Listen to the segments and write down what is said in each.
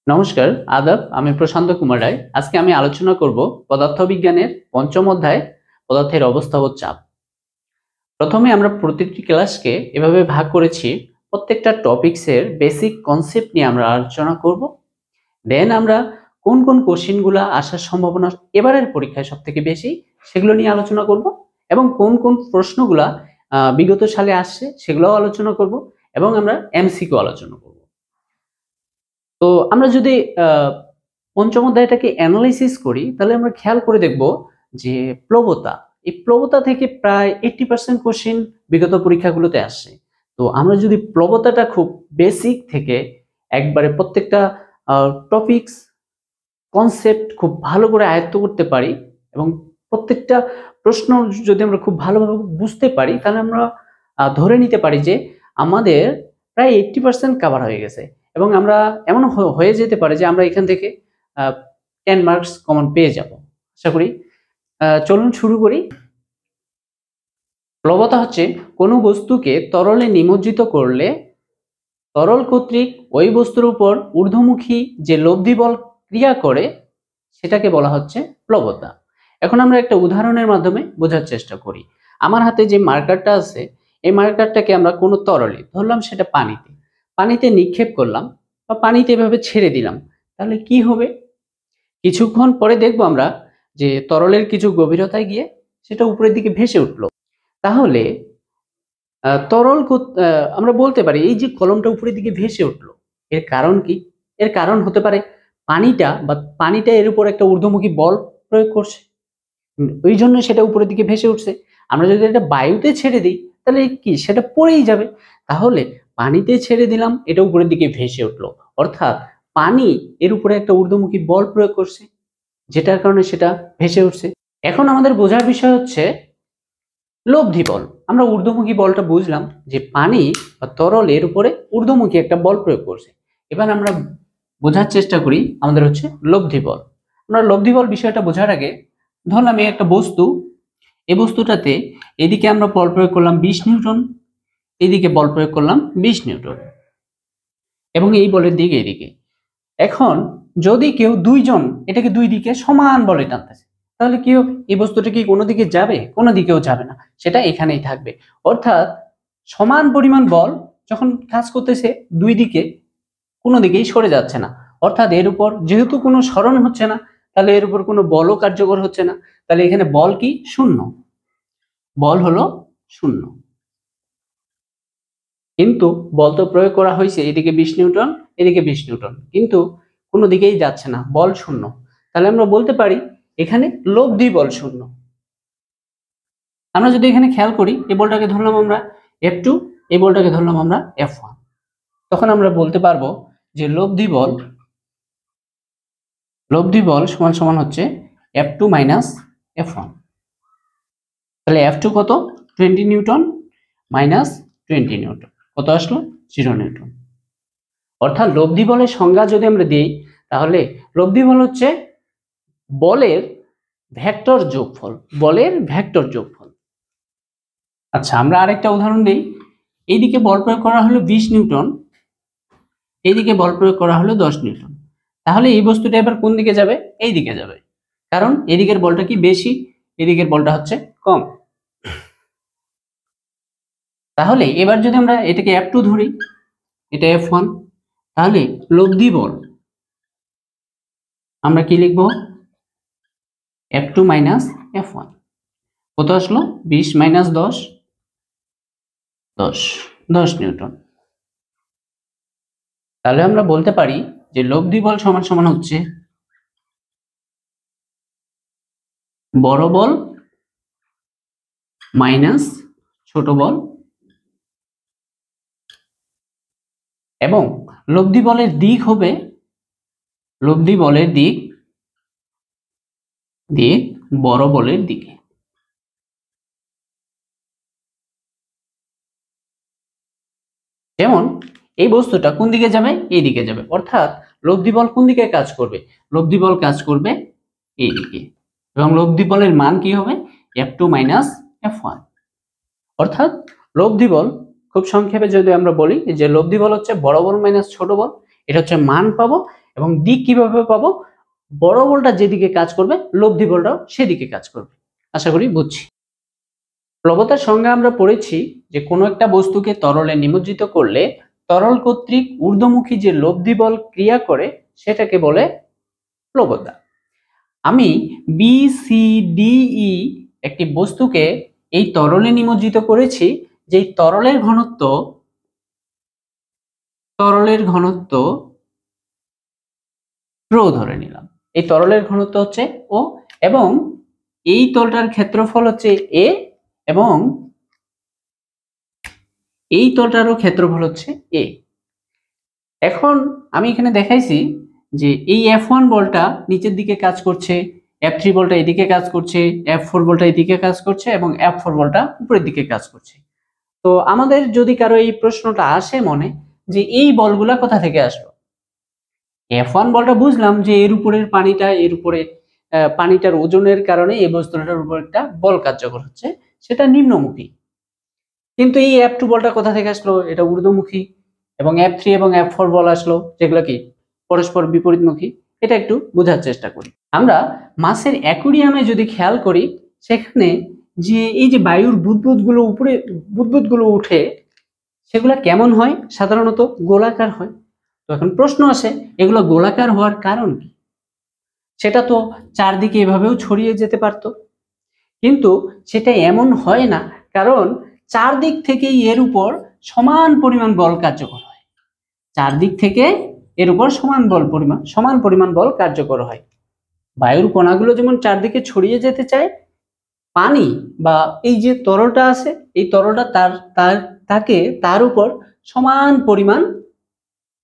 নমস্কার, আদাব। আমি প্রশান্ত কুমার রায়। আজকে আমি আলোচনা করব পদার্থবিজ্ঞানের পঞ্চম অধ্যায় পদার্থের অবস্থা ও চাপ। প্রথমে আমরা প্রতিটি ক্লাসকে এভাবে ভাগ করেছি, প্রত্যেকটা টপিকসের বেসিক কনসেপ্ট নিয়ে আমরা আলোচনা করব। দেন আমরা কোন কোন কোশ্চেনগুলো আসার সম্ভাবনা এবারের পরীক্ষায় সব থেকে বেশি সেগুলো নিয়ে আলোচনা করব, এবং কোন কোন প্রশ্নগুলা বিগত সালে আসছে সেগুলোও আলোচনা করব, এবং আমরা এমসিকিউ আলোচনা করব। তো আমরা যদি পঞ্চম অধ্যায়টাকে অ্যানালাইসিস করি, তাহলে আমরা খেয়াল করে দেখব যে প্লবতা, এই প্লবতা থেকে প্রায় 80% কোশ্চেন বিগত পরীক্ষাগুলোতে আসছে। তো আমরা যদি প্লবতাটা খুব বেসিক থেকে একবারে প্রত্যেকটা টপিকস কনসেপ্ট খুব ভালো করে আয়ত্ত করতে পারি, এবং প্রত্যেকটা প্রশ্ন যদি আমরা খুব ভালোভাবে বুঝতে পারি, তাহলে আমরা ধরে নিতে পারি যে আমাদের প্রায় 80% কভার হয়ে গেছে, এবং আমরা এমন হয়ে যেতে পারে যে আমরা এখান থেকে 10 মার্কস কমন পেয়ে যাব। আশা করি। চলুন শুরু করি। প্লবতা হচ্ছে কোনো বস্তুকে তরলে নিমজ্জিত করলে তরল কর্তৃক ওই বস্তুর উপর ঊর্ধ্বমুখী যে লব্ধি বল ক্রিয়া করে সেটাকে বলা হচ্ছে প্লবতা। এখন আমরা একটা উদাহরণের মাধ্যমে বোঝার চেষ্টা করি। আমার হাতে যে মার্কারটা আছে, এই মার্কারটাকে আমরা কোনো তরলে ধরলাম, সেটা পানিতে নিক্ষেপ করলাম বা পানিতে এভাবে ছেড়ে দিলাম, তাহলে কি হবে? কিছুক্ষণ পরে দেখবো আমরা যে তরলের কিছু গভীরতায় গিয়ে সেটা উপরের দিকে ভেসে উঠলো। তাহলে আমরা বলতে পারি এই যে কলমটা উপরের দিকে ভেসে উঠলো, এর কারণ কি? এর কারণ হতে পারে পানিটা এর উপর একটা ঊর্ধ্বমুখী বল প্রয়োগ করছে, ওই জন্য সেটা উপরের দিকে ভেসে উঠছে। আমরা যদি এটা বায়ুতে ছেড়ে দিই, তাহলে কি সেটা পড়েই যাবে। তাহলে পানিতে ছেড়ে দিলাম, এটা উপরের দিকে ভেসে উঠলো, অর্থাৎ পানি এর উপরে একটা ঊর্ধ্বমুখী বল প্রয়োগ করছে, যেটার কারণে সেটা ভেসে উঠছে। এখন আমাদের বোঝার বিষয় হচ্ছে লব্ধি বল। আমরা ঊর্ধ্বমুখী বলটা বুঝলাম যে পানি বা তরল এর উপরে ঊর্ধ্বমুখী একটা বল প্রয়োগ করছে। এবার আমরা বোঝার চেষ্টা করি আমাদের হচ্ছে লব্ধি বল। আমরা লব্ধি বল বিষয়টা বোঝার আগে ধরলাম এই একটা বস্তু, এই বস্তুটাতে এদিকে আমরা বল প্রয়োগ করলাম 20 নিউটন, এদিকে বল প্রয়োগ করলাম 20 নিউটন, এবং এই বলের দিকে এদিকে। এখন যদি কেউ দুইজন এটাকে দুই দিকে সমান বলে টানতেছে, তাহলে কি হবে? এই বস্তুটা কি কোনো দিকে যাবে? কোনো দিকেও যাবে না, সেটা এখানেই থাকবে। অর্থাৎ সমান পরিমাণ বল যখন কাজ করতেছে, দুই দিকে কোনো দিকেই সরে যাচ্ছে না, অর্থাৎ এর উপর যেহেতু কোনো সরণ হচ্ছে না, তাহলে এর উপর কোনো বলও কার্যকর হচ্ছে না। তাহলে এখানে বল কি? শূন্য। বল হলো শূন্য। কিন্তু বল তো প্রয়োগ করা হয়েছে এদিকে 20 নিউটন, এদিকে 20 নিউটন, কিন্তু কোনো দিকেই যাচ্ছে না, বল শূন্য। তাহলে আমরা বলতে পারি এখানে লব্ধি বল শূন্য। আমরা যদি এখানে খেয়াল করি, এই বলটাকে ধরলাম আমরা F2, এই বলটাকে ধরলাম আমরা F1, তখন আমরা বলতে পারবো যে লব্ধি বল সমান সমান হচ্ছে F2 মাইনাস F1। তাহলে F2 কত? 20 নিউটন মাইনাস 20 নিউটন, কত আসলো? 0 নিউটন। অর্থাৎ লব্ধি বলের সংজ্ঞা যদি আমরা দিই, তাহলে লব্ধি বল হচ্ছে বলের ভেক্টর যোগফল। আচ্ছা, আমরা আরেকটা উদাহরণ দিই। এইদিকে বল প্রয়োগ করা হলো 20 নিউটন, এইদিকে বল প্রয়োগ করা হলো 10 নিউটন। তাহলে এই বস্তুটা এবার কোন দিকে যাবে? এই দিকে যাবে, কারণ এদিকের বলটা কি বেশি, এদিকের বলটা হচ্ছে কম। তাহলে এবার যদি আমরা এটাকে F2 ধরি, এটা F1, তাহলে লব্ধি বল আমরা কি লিখবো? F2 মাইনাস F1, কত আসলো? 20 মাইনাস 10, 10 নিউটন। তাহলে আমরা বলতে পারি যে লব্ধি বল সমান সমান হচ্ছে বড় বল মাইনাস ছোট বল, এবং লব্ধি বলের দিক হবে বড় বলের দিকে। যেমন এই বস্তুটা কোন দিকে যাবে? এই দিকে যাবে, অর্থাৎ লব্ধি বল কোন দিকে কাজ করবে? লব্ধি বল কাজ করবে এই দিকে, এবং লব্ধি বলের মান কি হবে? F2 minus F1। অর্থাৎ লব্ধি বল, খুব সংক্ষেপে যদি আমরা বলি যে লব্ধি বল হচ্ছে বড় বল মাইনাস ছোট বল, এটা হচ্ছে মান পাবো, এবং দিক কিভাবে পাবো? বড় বলটা যেদিকে কাজ করবে লব্ধি বলটাও সেদিকে কাজ করবে। আশা করি বুঝছি। প্লবতার সংজ্ঞা আমরা পড়েছি যে কোনো একটা বস্তুকে তরলে নিমজ্জিত করলে তরল কর্তৃক ঊর্ধ্বমুখী যে লব্ধি বল ক্রিয়া করে সেটাকে বলে প্লবতা। আমি বি সি ডি ই একটি বস্তুকে এই তরলে নিমজ্জিত করেছি, যেই তরলের ঘনত্ব রো ধরে নিলাম। এই তরলের ঘনত্ব হচ্ছে ও, এবং এই তলটার ক্ষেত্রফল হচ্ছে এ, এবং এই তলটারও ক্ষেত্রফল হচ্ছে এ। এখন আমি এখানে দেখাইছি যে এই F1 বলটা নিচের দিকে কাজ করছে, F3 বলটা এদিকে কাজ করছে, F4 বলটা এদিকে কাজ করছে এবং F4 বলটা উপরের দিকে কাজ করছে। তো আমাদের যদি কারো এই প্রশ্নটা আসে মনে যে এই বলগুলা কোথা থেকে আসলো, F1 বলটা বুঝলাম যে এর উপরের পানিটার ওজনের কারণে এই বস্তুটার উপর একটা বল কার্যকর হচ্ছে, সেটা নিম্নমুখী। কিন্তু এই F2 বলটা কোথা থেকে আসলো? এটা ঊর্ধ্বমুখী। এবং F3 এবং F4 বল আসলো যেগুলো কি পরস্পর বিপরীতমুখী। এটা একটু বোঝার চেষ্টা করি। আমরা মাছের অ্যাকুরিয়ামে যদি খেয়াল করি, সেখানে যে এই যে বায়ুর বুদবুদগুলো উঠে, সেগুলা কেমন হয়? সাধারণত গোলাকার হয়। তো এখন প্রশ্ন আসে, এগুলো গোলাকার হওয়ার কারণ কি? সেটা তো চারদিকে এভাবেও ছড়িয়ে যেতে পারতো, কিন্তু সেটা এমন হয় না, কারণ চারদিক থেকেই এর উপর সমান পরিমাণ বল কার্যকর হয়। চারদিক থেকে এর উপর সমান পরিমাণ বল কার্যকর হয়। বায়ুর কণাগুলো যেমন চারদিকে ছড়িয়ে যেতে চায়, পানি বা এই যে তরলটা আছে, এই তরলটা তার উপর সমান পরিমাণ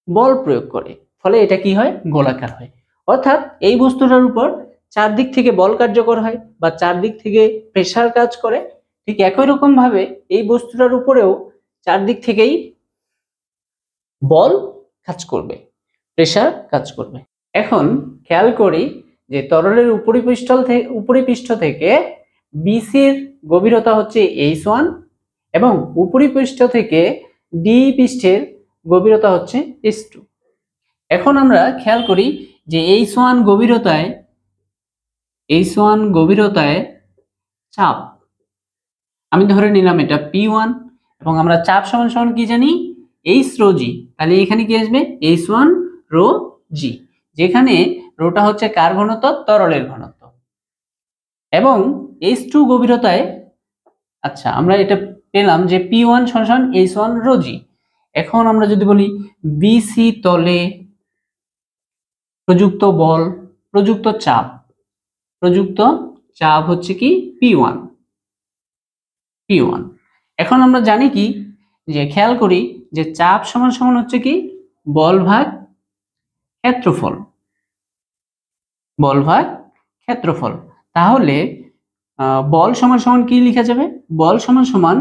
বল প্রয়োগ করে, ফলে এটা কি হয়? গোলাকার হয়। অর্থাৎ এই বস্তুটার উপর চারদিক থেকে বল কার্যকর হয় বা চারদিক থেকে প্রেসার কাজ করে, ঠিক একই রকম ভাবে এই বস্তুটার উপরেও চারদিক থেকেই বল কাজ করবে, প্রেসার কাজ করবে। এখন খেয়াল করি যে তরলের উপরিপৃষ্ঠ থেকে বিসির গভীরতা হচ্ছে H1 এবং উপরিপৃষ্ঠ থেকে ডি পৃষ্ঠের গভীরতা হচ্ছে H2। এখন আমরা খেয়াল করি যে H1 গভীরতায় চাপ আমি ধরে নিলাম এটা P1, এবং আমরা চাপ সমান সমান কি জানি? H rho g. তাহলে এখানে কি আসবে? H1 রো জি, যেখানে রোটা হচ্ছে কার ঘনত্ব? তরলের ঘনত্ব। এবং H2 গভীরতায়, আচ্ছা আমরা এটা পেলাম যে P1 সমান H1 রো জি। এখন আমরা যদি বলি বিসি তলে প্রযুক্ত বল, প্রযুক্ত চাপ হচ্ছে কি? P1। এখন আমরা জানি কি, যে খেয়াল করি যে চাপ সমান সমান হচ্ছে কি? বল ভাগ ক্ষেত্রফল। তাহলে বল সমান সমান কি লেখা যাবে? বল সমান সমান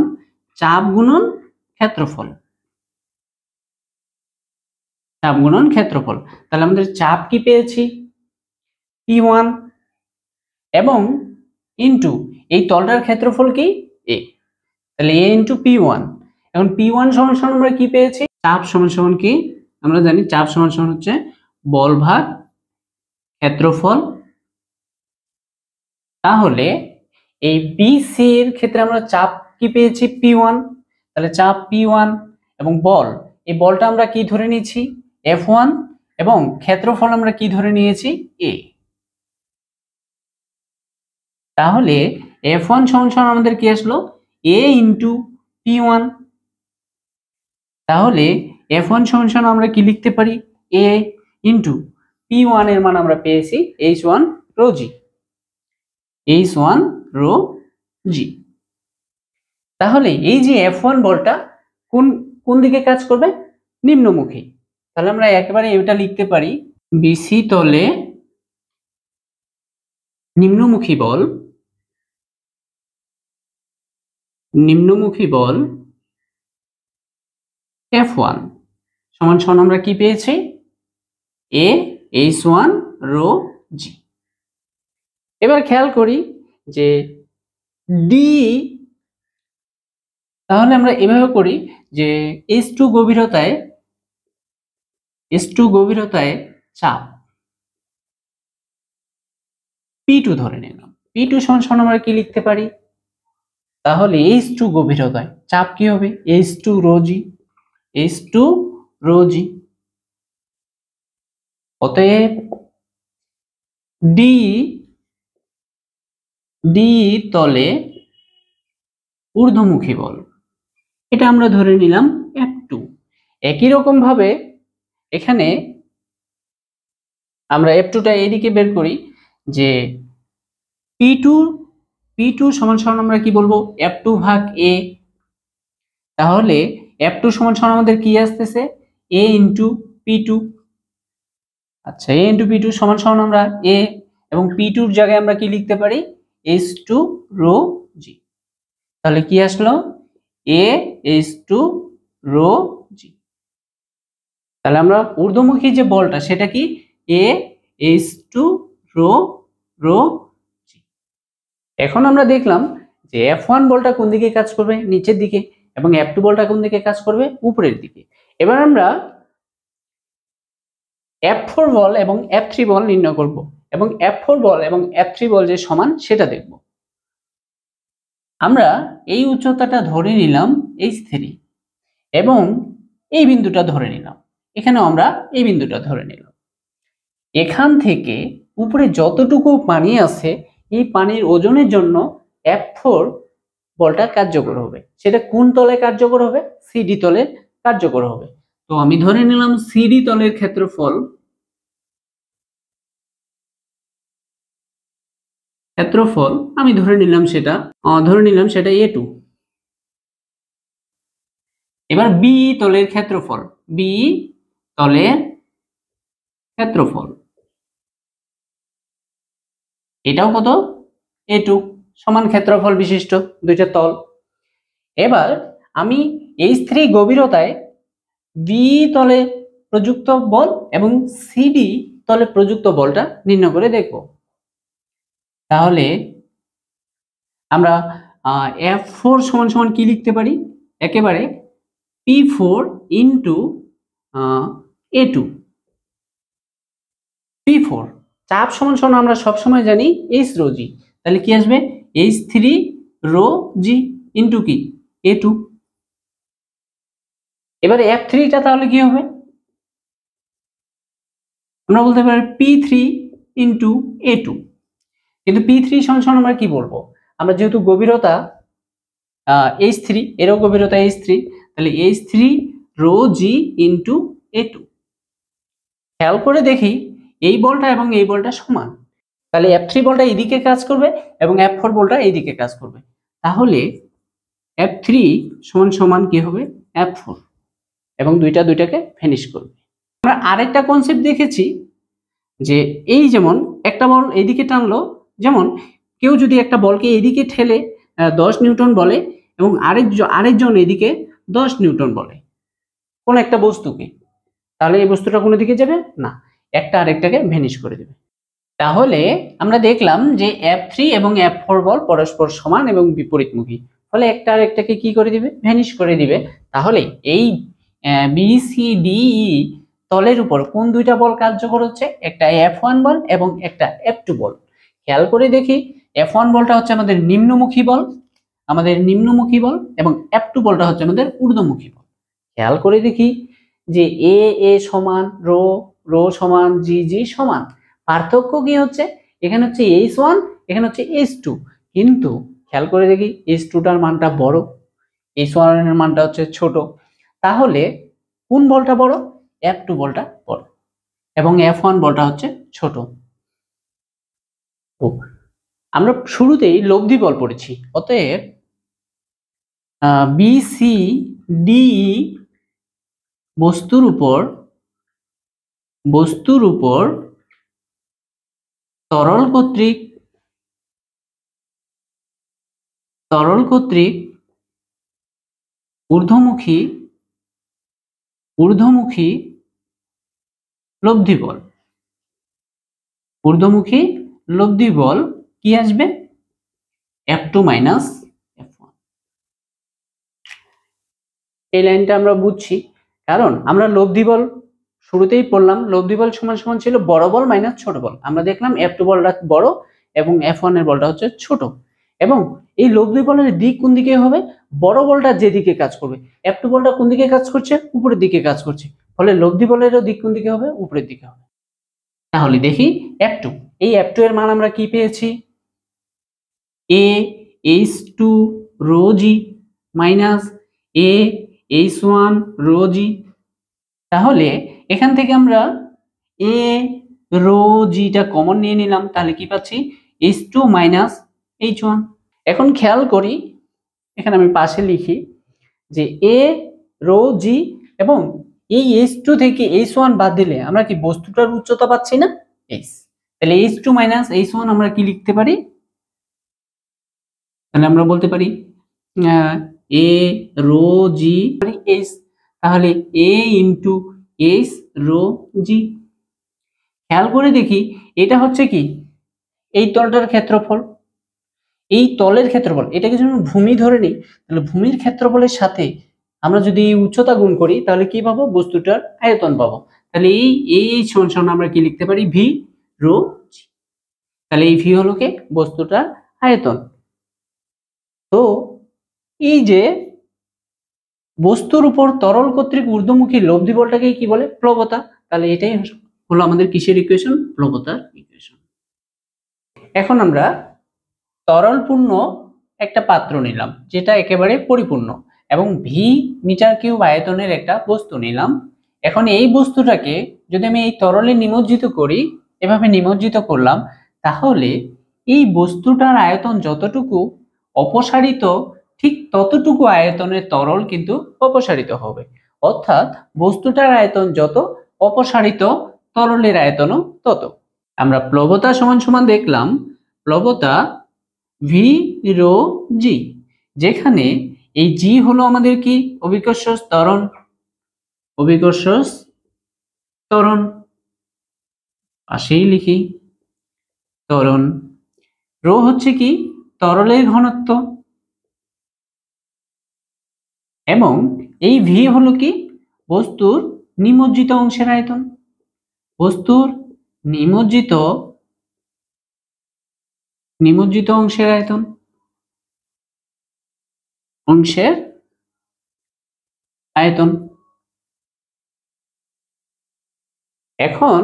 চাপ গুণন ক্ষেত্রফল। তাহলে আমাদের চাপ কি পেয়েছি? P1 এবং ইনটু এই তলটার ক্ষেত্রফল কি? A। তাহলে A ইনটু P1। এখন P1 সমান সমান আমরা কি পেয়েছি? চাপ সমান সমান কি? আমরা জানি চাপ সমান সমান হচ্ছে বল ভাগ ক্ষেত্রফল। তাহলে এই BC এর ক্ষেত্রে আমরা চাপ কি পেয়েছি? P1। তাহলে চাপ P1 এবং এই বলটা আমরা কি ধরে নিয়েছি? F1, এবং ক্ষেত্রফল আমরা কি ধরে নিয়েছি? A। তাহলে F1 সমান সমান আমাদের কি আসলো? A into P1। তাহলে F1 সমান সমান আমরা কি লিখতে পারি? A ইনটু P1 এর মান আমরা পেয়েছি H1 রো জি। তাহলে এই যে F1 বলটা কোন দিকে কাজ করবে? নিম্নমুখী। তাহলে আমরা একেবারে এটা লিখতে পারি, বিসি তলে নিম্নমুখী বল F1 সমান সমান আমরা কি পেয়েছি? A H1 রো জি। এবার খেয়াল করি যে ডি, তাহলে আমরা এভাবে করি যে H2 গভীরতায় চাপ P2 ধরে নিলাম। P2 সমান আমরা কি লিখতে পারি? তাহলে H2 গভীরতায় চাপ কি হবে? H2 রো জি, H2 রো জি। অতএব ডি তলে ঊর্ধ্বমুখী বল, এটা আমরা ধরে নিলাম F2। একই রকম ভাবে এখানে আমরা F2টা এদিকে বের করি যে P2 সমান আমরা কি বলবো? F2 ভাগ A। তাহলে F2 সমান আমাদের কি আসতেছে? A into P2। আচ্ছা, A ইন্টু P2 সমান আমরা A এবং P2 এর জায়গায় আমরা কি লিখতে পারি? H2 rho g. তাহলে কি আসলো? A H2 rho g. তাহলে আমরা ঊর্ধ্বমুখী যে বলটা সেটা কি? A H2 রো জি। এখন আমরা দেখলাম যে F1 বলটা কোন দিকে কাজ করবে? নিচের দিকে। এবং F2 বলটা কোন দিকে কাজ করবে? উপরের দিকে। এবার আমরা F4 বল এবং F3 বল নির্ণয় করব এবং F4 বল এবং F3 বল যে সমান সেটা দেখব। আমরা এই উচ্চতাটা ধরে নিলাম H3 এবং এই বিন্দুটা ধরে নিলাম। এখানেও আমরা এই বিন্দুটা ধরে নিলাম। এখান থেকে উপরে যতটুকু পানি আছে এই পানির ওজনের জন্য F4 বলটা কার্যকর হবে। সেটা কোন তলে কার্যকর হবে? সিডি তলে কার্যকর হবে। তো আমি ধরে নিলাম সিডি তলের ক্ষেত্রফল আমি ধরে নিলাম সেটা A2। এবার বি তলের ক্ষেত্রফল এটাও কত? A2 সমান ক্ষেত্রফল বিশিষ্ট দুইটা তল। এবার আমি H3 গভীরতায় বি তলে প্রযুক্ত বল এবং সিডি তলে প্রযুক্ত বলটা নির্ণয় করে দেখব। তাহলে আমরা F4 সমান কি লিখতে পারি? একেবারে P4 ইন্টু A2। P4 চাপ সমান আমরা সবসময় জানি H রো জি। তাহলে কি আসবে? H3 রো জি ইন্টু কি? A2। এবারে F3টা তাহলে কি হবে? আমরা বলতে পারি P3 ইন্টু A2। কিন্তু P3 সমান আমরা কি বলবো? আমরা যেহেতু গভীরতা H3, এরও গভীরতা H3, তাহলে H3 রো জি ইন্টু A2। খেয়াল করে দেখি এই বলটা এবং এই বলটা সমান। তাহলে F3 বলটা এইদিকে কাজ করবে এবং F4 বলটা এইদিকে কাজ করবে। তাহলে F3 সমান কি হবে? F4 এবং দুইটাকে ফিনিশ করবে। আমরা আরেকটা কনসেপ্ট দেখেছি যে এই যেমন একটা বল এইদিকে টানলো, যেমন কেউ যদি একটা বলকে এইদিকে ঠেলে 10 নিউটন বলে এবং আরেকজন এদিকে 10 নিউটন বলে কোন একটা বস্তুকে, তাহলে এই বস্তুটা কোনো দিকে যাবে না, একটা আরেকটাকে ভ্যানিশ করে দেবে। তাহলে আমরা দেখলাম যে F3 এবং F4 বল পরস্পর সমান এবং বিপরীতমুখী, ফলে একটা আরেকটাকে কি করে দিবে? ভ্যানিশ করে দিবে। তাহলে এই BCDE তলের উপর কোন দুইটা বল কার্যকর হচ্ছে? একটা F1 বল এবং একটা F2 বল। খেয়াল করে দেখি F1 বলটা হচ্ছে আমাদের নিম্নমুখী বল এবং F2 বলটা হচ্ছে আমাদের ঊর্ধ্বমুখী বল। খেয়াল করে দেখি যে A সমান রো সমান জি সমান। পার্থক্য কি হচ্ছে? এখানে হচ্ছে H1, এখানে হচ্ছে H2, কিন্তু খেয়াল করে দেখি H2টার মানটা বড়, H1 এর মানটা হচ্ছে ছোট। তাহলে কোন বলটা বড়? F2 বলটা বড় এবং F1 বলটা হচ্ছে ছোট। তো আমরা শুরুতেই লব্ধি বল পড়েছি। অতএব BCDE বস্তুর উপর তরল কর্তৃক ঊর্ধ্বমুখী লব্ধি বল কি আসবে? F2 minus F1। এই লাইনটা আমরা বুঝছি কারণ আমরা লব্ধি বল শুরুতেই পড়লাম লব্ধি বল সমান সমান ছিল বড় বল মাইনাস ছোট বল। আমরা দেখলাম F2 বলটা বড় এবং F1 এর বলটা হচ্ছে ছোট, এবং এই লব্ধি বলের দিক কোন দিকে হবে, বড় বলটা যেদিকে কাজ করবে। F2 বলটা কোন দিকে কাজ করছে, উপরের দিকে কাজ করছে, ফলে লব্ধি বলেরও দিক কোন দিকে হবে, উপরের দিকে হবে। তাহলে দেখি F2, এই F2 এর মান আমরা কি পেয়েছি, A H2 rho g minus A H1 rho g. তাহলে এখান থেকে আমরা A রো জিটা কমন নিয়ে নিলাম, তাহলে কি পাচ্ছি H2 মাইনাস H1। এখন খেয়াল করি, এখানে আমি পাশে লিখি যে A রো জি এবং এই H2 থেকে H1 বাদ দিলে আমরা কি বস্তুটার উচ্চতা পাচ্ছি না, H। তাহলে H2 মাইনাস H1 আমরা কি লিখতে পারি, তাহলে আমরা বলতে পারি A রো জি H, তাহলে A ইন্টু H রো জি। খেয়াল করে দেখি এটা হচ্ছে কি এই তলটার ক্ষেত্রফল, এই তলের ক্ষেত্রফল, এটাকে যদি আমরা ভূমি ধরে নিই তাহলে ভূমির ক্ষেত্রফলের সাথে আমরা যদি এই উচ্চতা গুণ করি তাহলে কি পাবো, বস্তুটার আয়তন পাবো। তাহলে এই সমান আমরা কি লিখতে পারি, ভি রো জি। তাহলে এই ভি হলো কি বস্তুটার আয়তন। তো এই যে বস্তুর উপর তরল কর্তৃক ঊর্ধ্বমুখী লব্ধি বলটাকে কি বলে, প্লবতা। তাহলে এটাই হলো আমাদের কিসের ইকুয়েশন, প্লবতার ইকুয়েশন। এখন আমরা তরলপূর্ণ একটা পাত্র নিলাম যেটা একেবারে পরিপূর্ণ এবং ভি মিটার কিউব আয়তনের একটা বস্তু নিলাম। এখন এই বস্তুটাকে যদি আমি এই তরলে নিমজ্জিত করি, এভাবে নিমজ্জিত করলাম, তাহলে এই বস্তুটার আয়তন যতটুকু অপসারিত ঠিক ততটুকু আয়তনের তরল কিন্তু অপসারিত হবে, অর্থাৎ বস্তুটার আয়তন যত অপসারিত তরলের আয়তনও তত। আমরা প্লবতা সমান সমান দেখলাম প্লবতা ভি রো জি, যেখানে এই জি হলো আমাদের কি অভিকর্ষ ত্বরণ, অভিকর্ষ ত্বরণ পাশেই লিখি ত্বরণ। রো হচ্ছে কি তরলের ঘনত্ব এবং এই ভি হলো কি বস্তুর নিমজ্জিত অংশের আয়তন, বস্তুর নিমজ্জিত অংশের আয়তন, অংশের আয়তন। এখন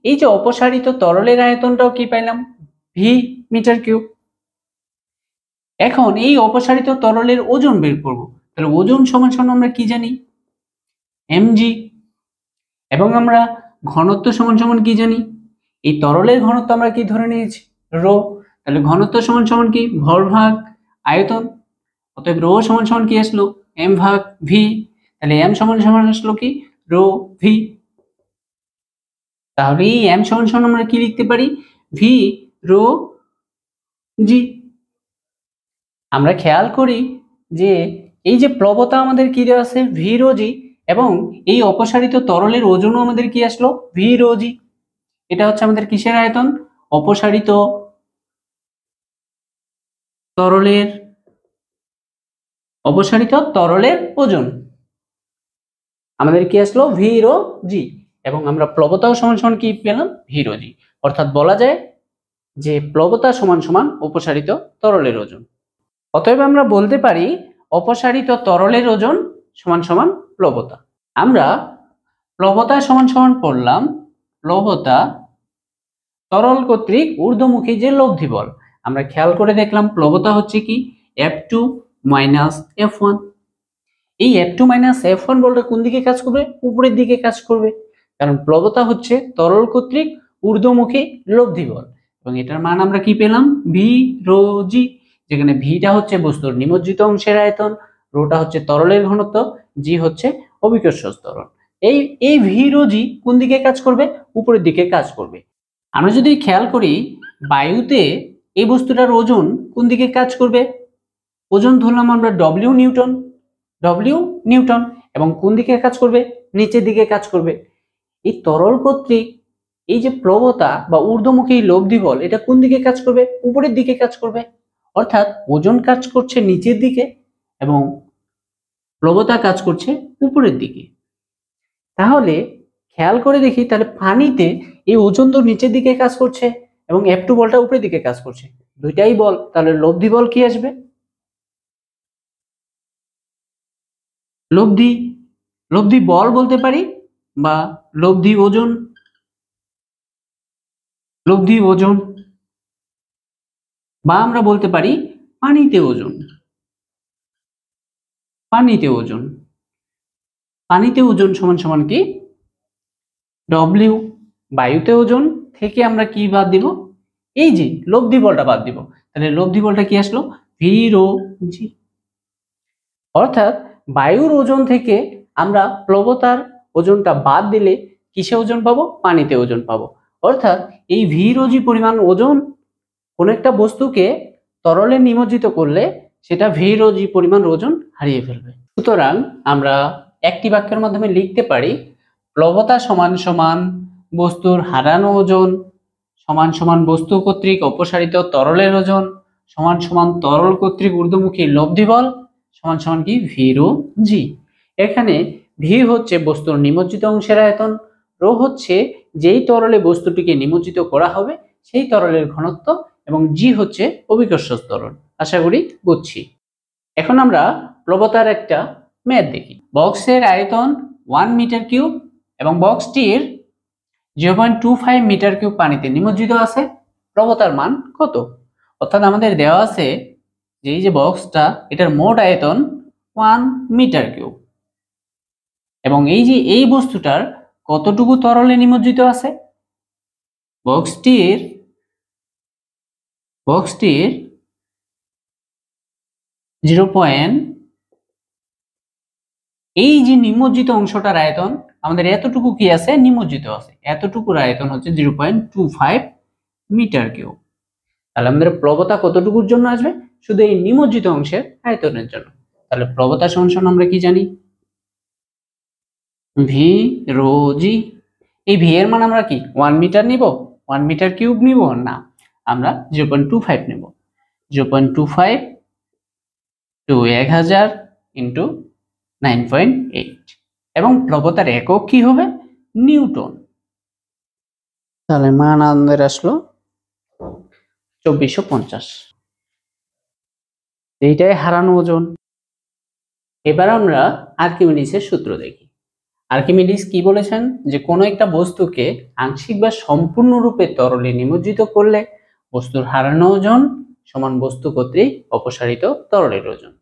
এই যে অপসারিত তরলের আয়তনটাও কি পাইলাম, ভি মিটার কিউব। এখন এই অপসারিত তরলের ওজন বের করব, তাহলে ওজন সমান সমান আমরা কি জানি, mg, এবং আমরা ঘনত্ব সমান সমান কি জানি, এই তরলের ঘনত্ব আমরা কি ধরে নিয়েছি, রো। তাহলে ঘনত্ব সমান সমান কি ভর ভাগ আয়তন, অতএব রো সমান সমান কি আসলো, m ভাগ ভি। তাহলে m সমান সমান আসলো কি রো ভি। তাহলে এই m সমান সমান আমরা কি লিখতে পারি, ভি রো জি। আমরা খেয়াল করি যে এই যে প্লবতা আমাদের কি দেওয়া আছে, ভি রো জি, এবং এই অপসারিত তরলের ওজনও আমাদের কি আসলো, ভি রো জি। এটা হচ্ছে আমাদের কিসের আয়তন, অপসারিত তরলের ওজন আমাদের কি আসলো, ভি রো জি। এবং আমরা প্লবতাও সমান সমান কি পেলাম, ভি রো জি। অর্থাৎ বলা যায় যে প্লবতা সমান সমান অপসারিত তরলের ওজন। অতএব আমরা বলতে পারি অপসারিত তরলের ওজন সমান সমান প্লবতা। আমরা প্লবতা সমান সমান পড়লাম প্লবতা তরল কর্তৃক ঊর্ধ্বমুখী যে লব্ধি বল। আমরা খেয়াল করে দেখলাম প্লবতা হচ্ছে কি F2 মাইনাস F1। এই F2 মাইনাস F1 বলটা কোন দিকে কাজ করবে, উপরের দিকে কাজ করবে, কারণ প্লবতা হচ্ছে তরল কর্তৃক ঊর্ধ্বমুখী লব্ধি বল। এবং এটার মান আমরা কি পেলাম, ভি রো জি, যেখানে ভিটা হচ্ছে বস্তুর নিমজ্জিত অংশের আয়তন, রোটা হচ্ছে তরলের ঘনত্ব, জি হচ্ছে অভিকর্ষ ত্বরণ। এই ভি রো জি কোন দিকে কাজ করবে, উপরের দিকে কাজ করবে। আমরা যদি খেয়াল করি বায়ুতে এই বস্তুটার ওজন কোন দিকে কাজ করবে, ওজন ধরলাম আমরা ডব্লিউ নিউটন, এবং কোন দিকে কাজ করবে, নিচের দিকে কাজ করবে। এই তরল কর্তৃক এই যে প্লবতা বা ঊর্ধ্বমুখী লব্ধি বল, এটা কোন দিকে কাজ করবে, উপরের দিকে কাজ করবে, অর্থাৎ ওজন কাজ করছে নিচের দিকে এবং প্লবতা কাজ করছে উপরের দিকে। তাহলে খেয়াল করে দেখি তাহলে পানিতে এই ওজন তো নিচের দিকে কাজ করছে এবং F2 বলটা উপরের দিকে কাজ করছে, দুইটাই বল, তাহলে লব্ধি বল কি আসবে? লব্ধি লব্ধি বল বলতে পারি বা লব্ধি ওজন, লব্ধি ওজন, বা আমরা বলতে পারি পানিতে ওজন। পানিতে ওজন, পানিতে ওজন সমান সমান কি? ডব্লিউ। বায়ুতে ওজন থেকে আমরা কি বাদ দিব? এই যে লব্ধি বলটা বাদ দিব, তাহলে লব্ধি বলটা কি আসলো? ভি রো জি। অর্থাৎ বায়ুর ওজন থেকে আমরা প্লবতার ওজনটা বাদ দিলে কিসে ওজন পাবো? পানিতে ওজন পাবো। অর্থাৎ এই ভি রো জি পরিমাণ ওজন কোন একটা বস্তুকে তরলে নিমজ্জিত করলে সেটা ভি রো জি পরিমাণ ওজন হারিয়ে ফেলবে। সুতরাং আমরা একটি বাক্যের মাধ্যমে লিখতে পারি প্লবতা সমান সমান বস্তুর হারানো ওজন সমান সমান বস্তু কর্তৃক অপসারিত তরলের ওজন সমান সমান তরল কর্তৃক ঊর্ধ্বমুখী লব্ধি বল সমান সমান কি? ভি রো জি। এখানে ভি হচ্ছে বস্তুর নিমজ্জিত অংশের আয়তন, রো হচ্ছে যেই তরলে বস্তুটিকে নিমজ্জিত করা হবে সেই তরলের ঘনত্ব, এবং জি হচ্ছে অভিকর্ষজ ত্বরণ। আশা করি বুঝছি। এখন আমরা প্লবতার একটা ম্যাথ দেখি। বক্সের আয়তন 1 মিটার কিউব এবং বক্সটির 0.25 মিটার কিউব পানিতে নিমজ্জিত আছে। প্লবতার মান কত? অর্থাৎ আমাদের দেওয়া আছে যে এই যে বক্সটা, এটার মোট আয়তন 1 মিটার কিউব এবং এই যে এই বস্তুটার কতটুকু তরলে নিমজ্জিত আছে? বক্সটির 0. এই যে নিমজ্জিত অংশটার আয়তন আমাদের এতটুকু কি আছে? নিমজ্জিত আছে, এতটুকুর আয়তন হচ্ছে 0.25 মিটার কিউব। তাহলে আমাদের প্লবতা কতটুকুর জন্য আসবে? শুধু এই নিমজ্জিত অংশের আয়তনের জন্য। তাহলে প্লবতা সমান আমরা কি জানি? ভি রো জি। এই ভি এর মান আমরা কি 1 মিটার নিব? 1 মিটার কিউব নিব না, আমরা 0.25 নেব। 0.25 টু 1000 ইন্টু 9.8 এবং প্লবতার একক কি হবে? নিউটন। তাহলে মান আমাদের আসলো 2450। এইটাই হারানো ওজন। এবার আমরা আর্কিমিডিসের সূত্র দেখি। আর্কিমিডিস কি বলেছেন? যে কোনো একটা বস্তুকে আংশিক বা সম্পূর্ণরূপে তরলে নিমজ্জিত করলে বস্তুর হারানো ওজন সমান বস্তু কর্তৃক অপসারিত তরলের ওজন।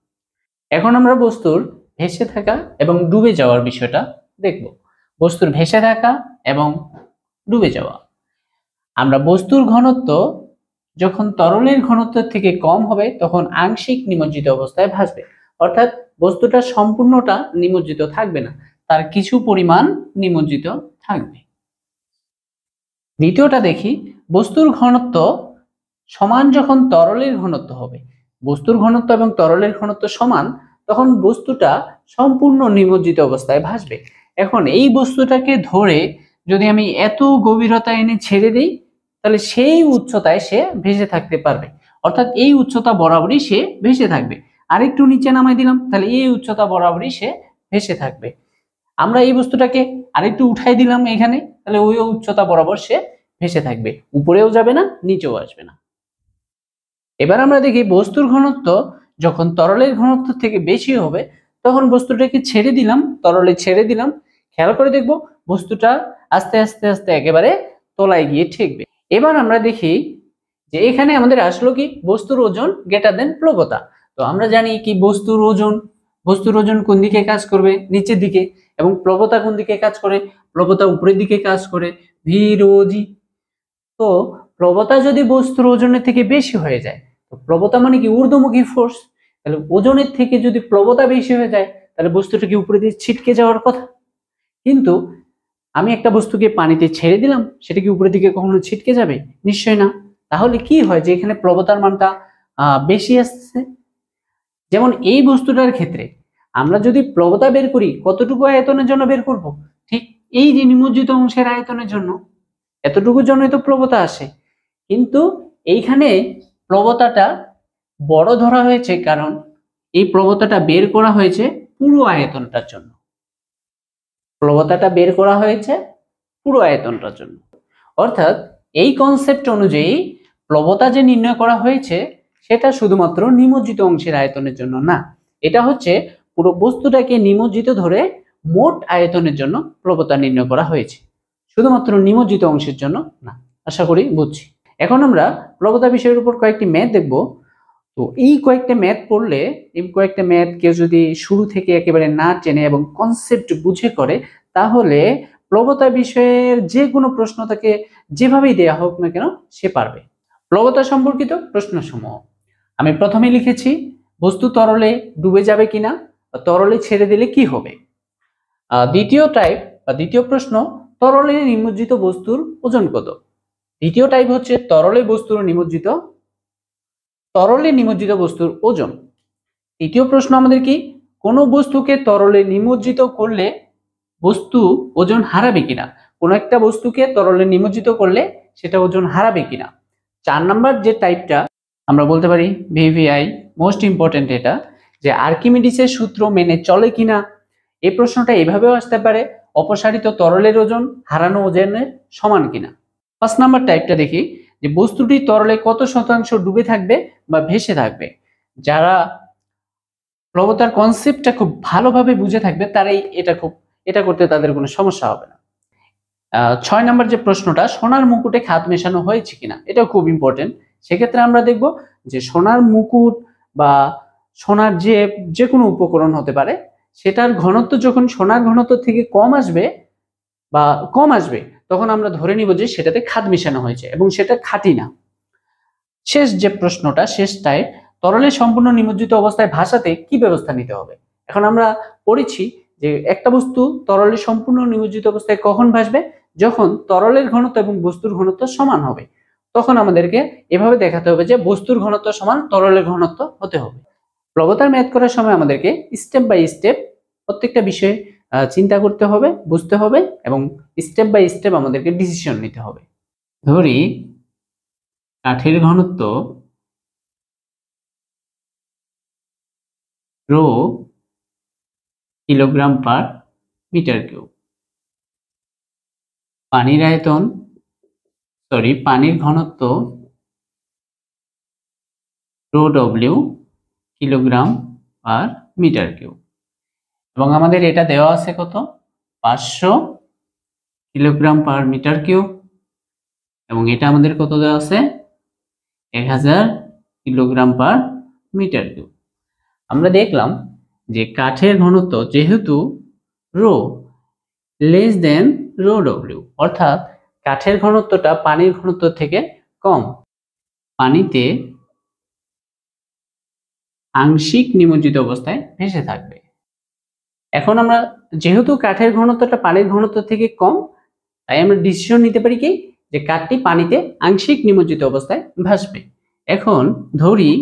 এখন আমরা বস্তুর ভেসে থাকা এবং ডুবে যাওয়ার বিষয়টা দেখব। বস্তুর ভেসে থাকা এবং ডুবে যাওয়া। আমরা বস্তুর ঘনত্ব যখন তরলের ঘনত্বের থেকে কম হবে তখন আংশিক নিমজ্জিত অবস্থায় ভাসবে, অর্থাৎ বস্তুটা সম্পূর্ণটা নিমজ্জিত থাকবে না, তার কিছু পরিমাণ নিমজ্জিত থাকবে। দ্বিতীয়টা দেখি, বস্তুর ঘনত্ব সমান যখন তরলের ঘনত্ব হবে, বস্তুর ঘনত্ব এবং তরলের ঘনত্ব সমান, তখন বস্তুটা সম্পূর্ণ নিমজ্জিত অবস্থায় ভাসবে। এখন এই বস্তুটাকে ধরে যদি আমি এত গভীরতা এনে ছেড়ে দিই তাহলে সেই উচ্চতায় সে ভেসে থাকতে পারবে, অর্থাৎ এই উচ্চতা বরাবরই সে ভেসে থাকবে। আরেকটু নিচে নামাই দিলাম তাহলে এই উচ্চতা বরাবরই সে ভেসে থাকবে। আমরা এই বস্তুটাকে আরেকটু উঠাই দিলাম এখানে, তাহলে ওই উচ্চতা বরাবর সে ভেসে থাকবে, উপরেও যাবে না নিচেও আসবে না। এবার আমরা দেখি বস্তুর ঘনত্ব যখন তরলের ঘনত্ব থেকে বেশি হবে তখন বস্তুটাকে ছেড়ে দিলাম, তরলে ছেড়ে দিলাম, খেয়াল করে দেখব বস্তুটা আস্তে আস্তে আস্তে একেবারে তলায় গিয়ে ঠেকবে। এবার আমরা দেখি যে এখানে আমাদের আসলো কি? বস্তুর ওজন গ্রেটার দেন প্লবতা। তো আমরা জানি কি বস্তুর ওজন কোন দিকে কাজ করবে? নিচের দিকে। এবং প্লবতা কোন দিকে কাজ করে? প্লবতা উপরের দিকে কাজ করে, ভি রো জি। তো প্লবতা যদি বস্তুর ওজনের থেকে বেশি হয়ে যায়, তো প্লবতা মানে কি? ঊর্ধ্বমুখী ফোর্স। তাহলে ওজনের থেকে যদি প্লবতা বেশি হয়ে যায় তাহলে বস্তুটা কি উপরে দিয়ে ছিটকে যাওয়ার কথা? কিন্তু আমি একটা বস্তুকে পানিতে ছেড়ে দিলাম, সেটা কি উপরের দিকে কখনো ছিটকে যাবে? নিশ্চয় না। তাহলে কি হয় যে এখানে প্লবতার মানটা বেশি আসছে। যেমন এই বস্তুটার ক্ষেত্রে আমরা যদি প্লবতা বের করি কতটুকু আয়তনের জন্য বের করব? ঠিক এই যে নিমজ্জিত অংশের আয়তনের জন্য, এতটুকুর জন্যই তো প্লবতা আসে। কিন্তু এইখানে প্লবতাটা বড় ধরা হয়েছে কারণ এই প্লবতাটা বের করা হয়েছে পুরো আয়তনটার জন্য। প্লবতাটা বের করা হয়েছে পুরো আয়তনটার জন্য। অর্থাৎ এই কনসেপ্ট অনুযায়ী প্লবতা যে নির্ণয় করা হয়েছে সেটা শুধুমাত্র নিমজ্জিত অংশের আয়তনের জন্য না, এটা হচ্ছে পুরো বস্তুটাকে নিমজ্জিত ধরে মোট আয়তনের জন্য প্লবতা নির্ণয় করা হয়েছে, শুধুমাত্র নিমজ্জিত অংশের জন্য না। আশা করি বুঝছি। এখন আমরা প্লবতা বিষয়ের উপর কয়েকটি ম্যাথ দেখব। তো এই কয়েকটা ম্যাথ পড়লে, এই কয়েকটা ম্যাথ কেউ যদি শুরু থেকে একেবারে না টেনে এবং কনসেপ্ট বুঝে করে, তাহলে প্লবতা বিষয়ের যে কোনো প্রশ্ন তাকে যেভাবেই দেয়া হোক না কেন সে পারবে। প্লবতা সম্পর্কিত প্রশ্নসমূহ আমি প্রথমে লিখেছি, বস্তু তরলে ডুবে যাবে কিনা বা তরলে ছেড়ে দিলে কি হবে। দ্বিতীয় টাইপ বা দ্বিতীয় প্রশ্ন, তরলে নিমজ্জিত বস্তুর ওজন কত। দ্বিতীয় টাইপ হচ্ছে তরলে নিমজ্জিত বস্তুর ওজন। তৃতীয় প্রশ্ন আমাদের কি, কোনো বস্তুকে তরলে নিমজ্জিত করলে বস্তু ওজন হারাবে কিনা, কোনো একটা বস্তুকে তরলে নিমজ্জিত করলে সেটা ওজন হারাবে কিনা। 4 নাম্বার যে টাইপটা আমরা বলতে পারি ভিভিআই, মোস্ট ইম্পর্টেন্ট এটা, যে আর্কিমিডিসের সূত্র মেনে চলে কিনা। এই প্রশ্নটা এভাবেও আসতে পারে, অপসারিত তরলের ওজন হারানো ওজনের সমান কিনা। 5 নাম্বার টাইপটা দেখি, যে বস্তুটি তরলে কত শতাংশ ডুবে থাকবে বা ভেসে থাকবে। যারা প্লবতার কনসেপ্টটা খুব ভালোভাবে বুঝে থাকবে তারাই এটা করতে তাদের কোনো সমস্যা হবে না। 6 নাম্বার যে প্রশ্নটা, সোনার মুকুটে খাদ মেশানো হয়েছে কিনা, এটাও খুব ইম্পর্টেন্ট। সেক্ষেত্রে আমরা দেখব যে সোনার মুকুট বা সোনার যে কোনো উপকরণ হতে পারে, সেটার ঘনত্ব যখন সোনার ঘনত্ব থেকে কম আসবে তখন আমরা ধরে নিব যে সেটাতে খাদ মেশানো হয়েছে এবং সেটা খাঁটি না। শেষ যে প্রশ্নটা, শেষ টাইপ, তরলে সম্পূর্ণ নিমজ্জিত অবস্থায় ভাসাতে কি ব্যবস্থা নিতে হবে। এখন আমরা পড়েছি যে একটা বস্তু তরলে সম্পূর্ণ নিমজ্জিত অবস্থায় কখন ভাসবে, যখন তরলের ঘনত্ব এবং বস্তুর ঘনত্ব সমান হবে। তখন আমাদেরকে এভাবে দেখাতে হবে যে বস্তুর ঘনত্ব সমান তরলের ঘনত্ব হতে হবে। প্লবতার ম্যাথ করার সময় আমাদেরকে স্টেপ বাই স্টেপ প্রত্যেকটা বিষয়ে চিন্তা করতে হবে, বুঝতে হবে এবং স্টেপ বাই স্টেপ আমাদেরকে ডিসিশন নিতে হবে। ধরি কাঠের ঘনত্ব rho kilogram per metre cube, পানির ঘনত্ব রো ডব্লিউ কিলোগ্রাম পার মিটার কিউব, এবং আমাদের এটা দেওয়া আছে কত, 500 কিলোগ্রাম পার মিটার কিউব, এবং এটা আমাদের কত দেওয়া আছে, 1000 কিলোগ্রাম পার মিটার কিউব। আমরা দেখলাম যে কাঠের ঘনত্ব যেহেতু রো লেস দেন রো ডব্লিউ, অর্থাৎ কাঠের ঘনত্বটা পানির ঘনত্ব থেকে কম, পানিতে আংশিক নিমজ্জিত অবস্থায় ভেসে থাকবে। এখন আমরা যেহেতু কাঠের ঘনত্বটা পানির ঘনত্ব থেকে কম, তাই আমরা ডিসিশন নিতে পারি কি, যে কাঠটি পানিতে আংশিক নিমজ্জিত অবস্থায় ভাসবে। এখন ধরি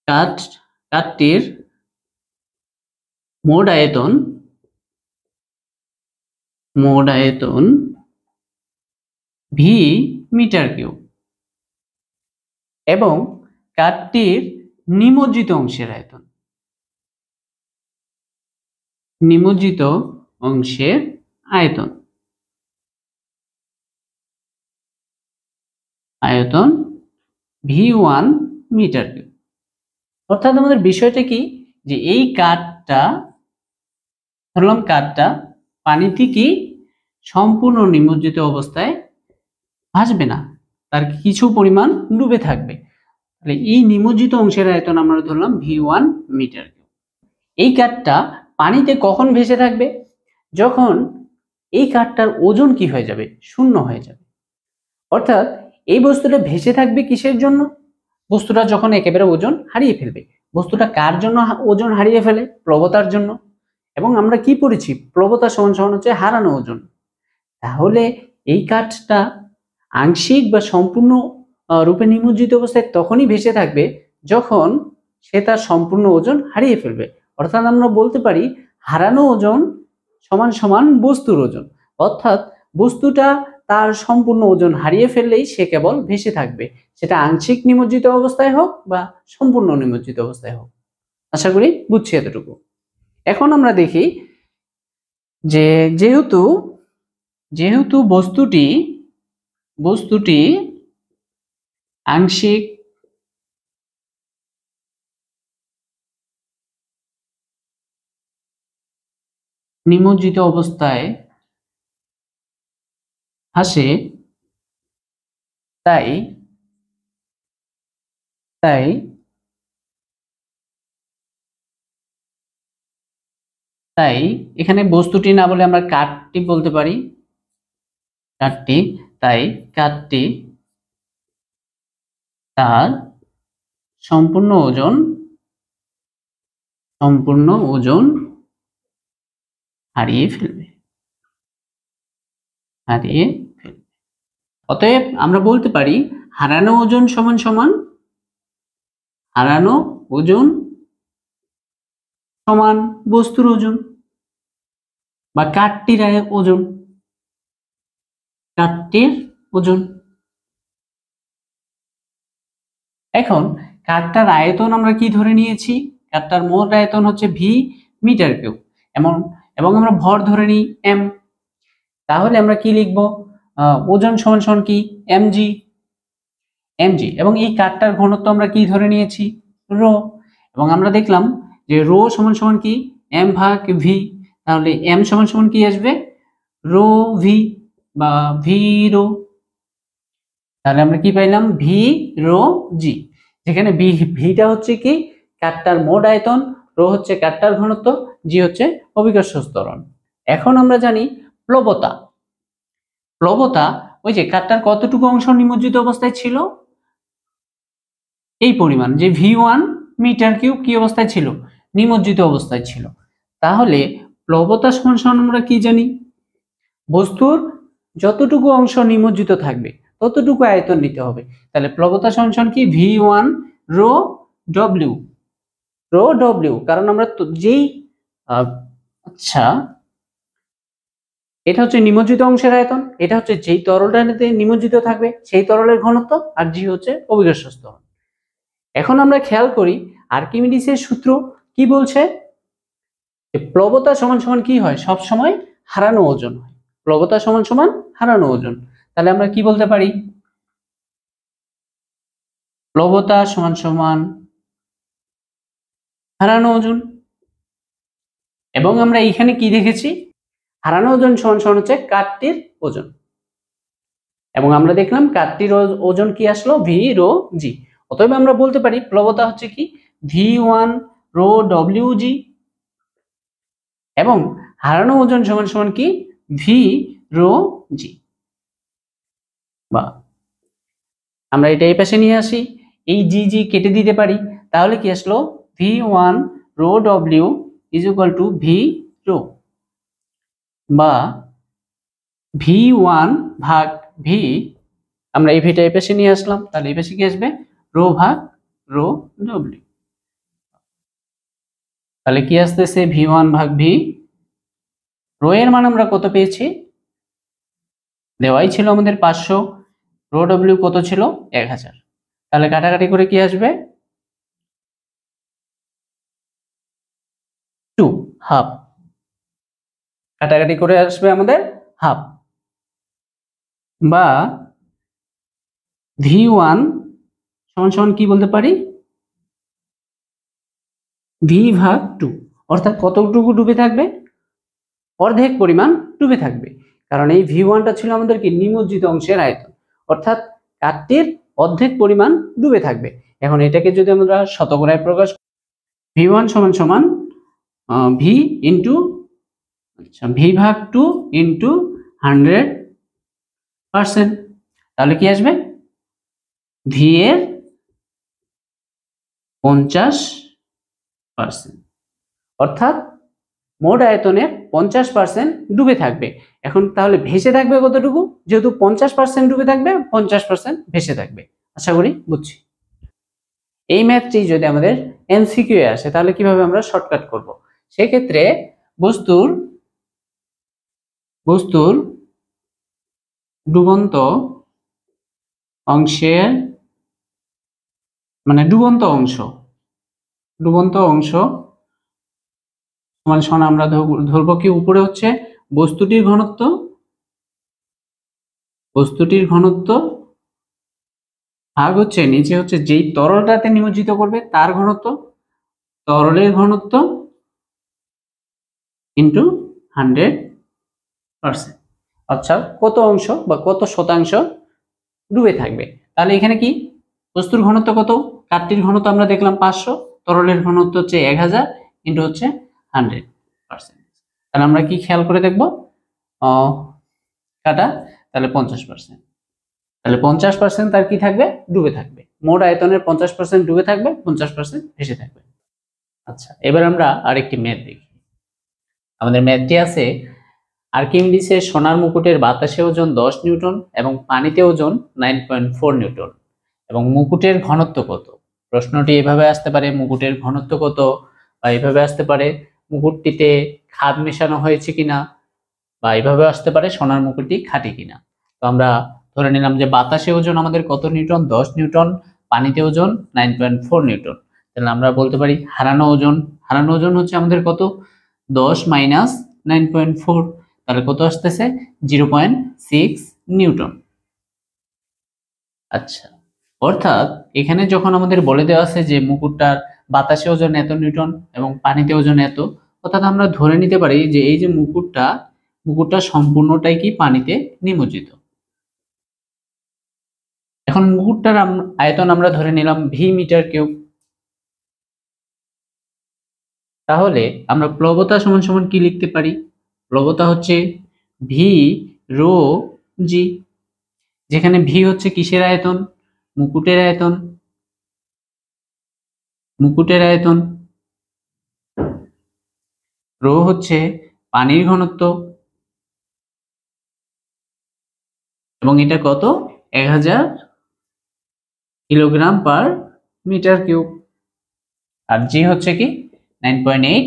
কাঠটির মোট আয়তন ভি মিটার কিউব এবং কাঠটির নিমজ্জিত অংশের আয়তন V1 মিটার কিউব। অর্থাৎ আমাদের বিষয়টা কি, যে এই কাঠটা পানিতে কি সম্পূর্ণ নিমজ্জিত অবস্থায় ভাসবে না, তার কিছু পরিমাণ ডুবে থাকবে। তাহলে এই নিমজ্জিত অংশের আয়তন আমরা ধরলাম V1 মিটার কিউব। এই কাঠটা পানিতে কখন ভেসে থাকবে, যখন এই কাঠটার ওজন কি হয়ে যাবে, শূন্য হয়ে যাবে। অর্থাৎ এই বস্তুটা ভেসে থাকবে কিসের জন্য, বস্তুটা যখন একেবারে ওজন হারিয়ে ফেলবে। বস্তুটা কার জন্য ওজন হারিয়ে ফেলে, প্লবতার জন্য। এবং আমরা কি পড়েছি, প্লবতা সমান সমান হচ্ছে হারানো ওজন। তাহলে এই কাঠটা আংশিক বা সম্পূর্ণ রূপে নিমজ্জিত অবস্থায় তখনই ভেসে থাকবে যখন সে তার সম্পূর্ণ ওজন হারিয়ে ফেলবে। অর্থাৎ আমরা বলতে পারি হারানো ওজন সমান সমান বস্তুর ওজন। অর্থাৎ বস্তুটা তার সম্পূর্ণ ওজন হারিয়ে ফেললেই সে কেবল ভেসে থাকবে, সেটা আংশিক নিমজ্জিত অবস্থায় হোক বা সম্পূর্ণ নিমজ্জিত অবস্থায় হোক। আশা করি বুঝছি এতটুকু। এখন আমরা দেখি যে যেহেতু যেহেতু বস্তুটি আংশিক নিমজ্জিত অবস্থায় ভাসে, তাই এখানে বস্তুটি না বলে আমরা কাঠটি বলতে পারি, তাই কাঠটি তার সম্পূর্ণ ওজন হারিয়ে ফেলবে। অতএব আমরা বলতে পারি হারানো ওজন সমান বস্তুর ওজন বা কাঠটির ওজন। এখন কাঠটার আয়তন আমরা কি ধরে নিয়েছি? কাঠটার মোট আয়তন হচ্ছে ভি মিটার কিউব, এবং আমরা ভর ধরে নিই এম। তাহলে আমরা কি লিখবো? ওজন সমান কি? এমজি। এবং এই কাঠটার ঘনত্ব আমরা কি ধরে নিয়েছি? রো। এবং আমরা দেখলাম যে রো সমান কি? এম ভাগ ভি। তাহলে এম সমান কি আসবে? রো ভি বা ভি রো। তাহলে আমরা কি পাইলাম? ভি রো জি, যেখানে ভিটা হচ্ছে কি? কাঠটার মোট আয়তন, রো হচ্ছে কাঠটার ঘনত্ব, জি হচ্ছে অভিকর্ষ ত্বরণ। এখন আমরা জানি প্লবতা। ওই যে কাঠটার কতটুকু অংশ নিমজ্জিত অবস্থায় ছিল? এই পরিমাণ, যে V1 মিটার কিউব কি অবস্থায় ছিল? নিমজ্জিত অবস্থায় ছিল। তাহলে প্লবতা সমান আমরা কি জানি? বস্তুর যতটুকু অংশ নিমজ্জিত থাকবে ততটুকু আয়তন নিতে হবে। তাহলে প্লবতা সমান কি? V1 rho W. কারণ আমরা যেই আচ্ছা, এটা হচ্ছে নিমজ্জিত অংশের আয়তন, এটা হচ্ছে যেই তরলটাতে নিমজ্জিত থাকবে সেই তরলের ঘনত্ব, আর জি হচ্ছে অভিকর্ষ ত্বরণ। এখন আমরা খেয়াল করি আর্কিমিডিসের সূত্র কি বলছে? প্লবতা সমান কি হয়? সব সময় হারানো ওজন হয়। প্লবতা সমান হারানো ওজন। তাহলে আমরা কি বলতে পারি? প্লবতা সমান হারানো ওজন। এবং আমরা এইখানে কি দেখেছি? হারানো ওজন সমান হচ্ছে কাঠটির ওজন। এবং আমরা দেখলাম কাঠটির ওজন কি আসলো? ভি রো জি। অতএব আমরা বলতে পারি প্লবতা হচ্ছে কি? V1 rho W G. এবং হারানো ওজন সমান কি? ভি রো জি। বা আমরা এটা এই পাশে নিয়ে আসি, এই জি কেটে দিতে পারি। তাহলে কি আসলো? V1 রো ডব্লিউ is equal to v rho, বা V1 ভাগ ভি। আমরা এই ভিটা এই পাশে নিয়ে আসলাম, তাহলে এই পাশে কি আসবে? রো ভাগ রো ডব্লিউ। তাহলে কি আসতেছে? V1 ভাগ ভি। রো এর মান আমরা কত পেয়েছি? দেওয়াই ছিল আমাদের 500। রো ডব্লিউ কত ছিল? 1000। তাহলে কাটাকাটি করে কি আসবে? 2 হাফ। কাটাকাটি করে আসবে আমাদের হাফ, বা V1 সমান কি বলতে পারি? ভি ভাগ 2। অর্থাৎ কতটুকু ডুবে থাকবে? অর্ধেক পরিমাণ ডুবে থাকবে। কারণ এই V1টা ছিল আমাদের কি? নিমজ্জিত অংশের আয়তন, অর্থাৎ কাঠটির অর্ধেক পরিমাণ ডুবে থাকবে। এখন এটাকে যদি আমরা শতকরায় প্রকাশ, V1 সমান ভি ইন্টু ভি ভাগ 2 ইন্টু 100%। তাহলে কি আসবে? ভি এর 50%, অর্থাৎ মোট আয়তনের 50% ডুবে থাকবে। এখন তাহলে ভেসে থাকবে কতটুকু? যেহেতু 50% ডুবে থাকবে, 50% ভেসে থাকবে। আশা করি বুঝছি। এই ম্যাথটি যদি আমাদের এমসিকিউ এ আসে তাহলে কিভাবে আমরা শর্টকাট করব? সেক্ষেত্রে বস্তুর ডুবন্ত অংশের ডুবন্ত অংশ সমান আমরা ধরবো কি? উপরে হচ্ছে বস্তুটির ঘনত্ব, বস্তুটির ঘনত্ব ভাগ হচ্ছে নিচে হচ্ছে যেই তরলটাতে নিমজ্জিত করবে তার ঘনত্ব, তরলের ঘনত্ব ইন্টু 100%। আচ্ছা, কত অংশ বা কত শতাংশ ডুবে থাকবে। তাহলে এখানে কি বস্তুর ঘনত্ব কত, কাঠটির ঘনত্ব আমরা দেখলাম 500, তরলের ঘনত্ব হচ্ছে 1000 ইন্টু হচ্ছে 100%। তাহলে আমরা কি খেয়াল করে দেখবো, কাটা, তাহলে 50%। তাহলে 50% তার কি থাকবে, ডুবে থাকবে। মোট আয়তনের 50% ডুবে থাকবে, 50% ভেসে থাকবে। আচ্ছা, এবার আমরা আরেকটি ম্যাথ দেখি। আমাদের ম্যাথটি আছে, আর্কিমিডিসের সোনার মুকুটের বাতাসে ওজন 10 নিউটন এবং পানিতে ওজন 9.4 নিউটন এবং মুকুটের ঘনত্ব কত। প্রশ্নটি এভাবে আসতে পারে, মুকুটের ঘনত্ব কত, বা এভাবে আসতে পারে মুকুটটিতে খাদ মেশানো হয়েছে কিনা, বা এভাবে আসতে পারে সোনার মুকুটটি খাঁটি কিনা। তো আমরা ধরে নিলাম যে বাতাসে ওজন আমাদের কত নিউটন, 10 নিউটন, পানিতে ওজন 9.4 নিউটন। তাহলে আমরা বলতে পারি হারানো ওজন, হারানো ওজন হচ্ছে আমাদের কত, 10 মাইনাস 9.4, তাহলে কত আসতেছে, 0.6 নিউটন। আচ্ছা, অর্থাৎ এখানে যখন আমাদের বলে দেওয়া আছে যে মুকুটটার বাতাসে ওজন এত নিউটন এবং পানিতে ওজন এত, অর্থাৎ আমরা ধরে নিতে পারি যে এই যে মুকুটটা সম্পূর্ণটাই কি পানিতে নিমজ্জিত। এখন মুকুটটার আয়তন আমরা ধরে নিলাম ভি মিটার কিউব। তাহলে আমরা প্লবতা সমান সমান কি লিখতে পারি, প্লবতা হচ্ছে ভি রো জি, যেখানে ভি হচ্ছে কিসের আয়তন, মুকুটের আয়তন, মুকুটের আয়তন, রো হচ্ছে পানির ঘনত্ব, এবং এটা কত, 1000 কিলোগ্রাম পার মিটার কিউব, আর জি হচ্ছে কি 9.8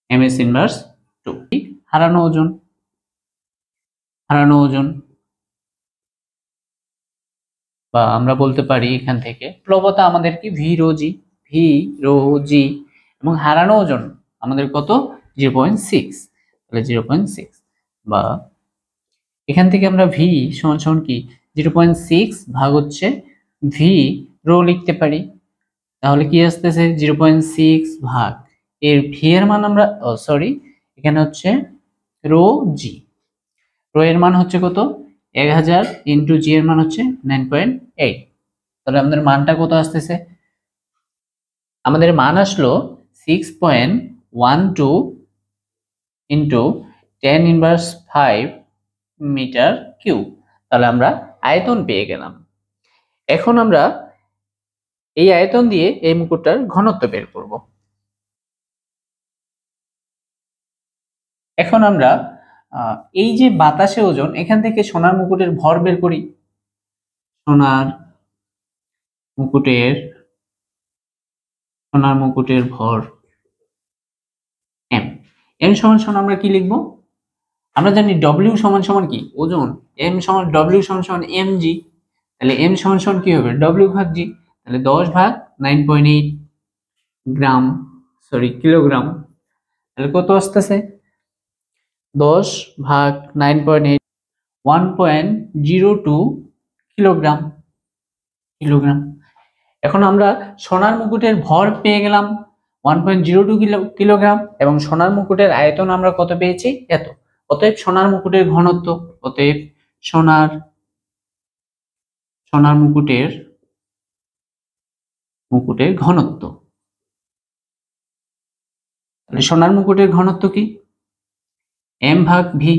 ms ইনভার্স 2। হারানো ওজন, হারানো ওজন, বা আমরা বলতে পারি এখান থেকে প্লবতা আমাদের কি ভি রো জি, ভি রো জি, এবং হারানো ওজন আমাদের কত, 0.6, তাহলে 0.6, বা এখান থেকে আমরা ভি সমান সমান কি 0.6 ভাগ হচ্ছে ভি রো লিখতে পারি। তাহলে কি আসতেছে, 0.6 ভাগ এর ভি এর মান আমরা, সরি, এখানে হচ্ছে রো জি, রো এর মান হচ্ছে কত, 1000 ইন্টু জি এর মান হচ্ছে 9.8। তাহলে আমাদের মানটা কত আসতেছে, আমাদের মান আসলো 6.12 ইন্টু 10 ইনভার্স 5 মিটার কিউব। তাহলে আমরা আয়তন পেয়ে গেলাম। এখন আমরা এই আয়তন দিয়ে এই মুকুটটার ঘনত্ব বের করব। এখন আমরা এই যে বাতাসে ওজন, এখান থেকে সোনার মুকুটের ভর বের করি। সোনার মুকুটের ভর এম, এম সমান সমান আমরা কি লিখবো, আমরা জানি ডব্লিউ সমান সমান কি ওজন, এম সমান ডব্লিউ সমান সমান এম জি, তাহলে এম সমান সমান কি হবে, ডব্লিউ ভাগ জি, তাহলে 10 ভাগ 9.8 গ্রাম, সরি কিলোগ্রাম, তাহলে কত আসতেছে, 10 ভাগ 9.8, 1.02 কিলোগ্রাম, কিলোগ্রাম। এখন আমরা সোনার মুকুটের ভর পেয়ে গেলাম 1.02 কিলোগ্রাম, এবং সোনার মুকুটের আয়তন আমরা কত পেয়েছি, এত। অতএব সোনার মুকুটের ঘনত্ব, অতএব সোনার মুকুটের ঘনত্ব, তাহলে সোনার মুকুটের ঘনত্ব কি, এম ভাগ ভি।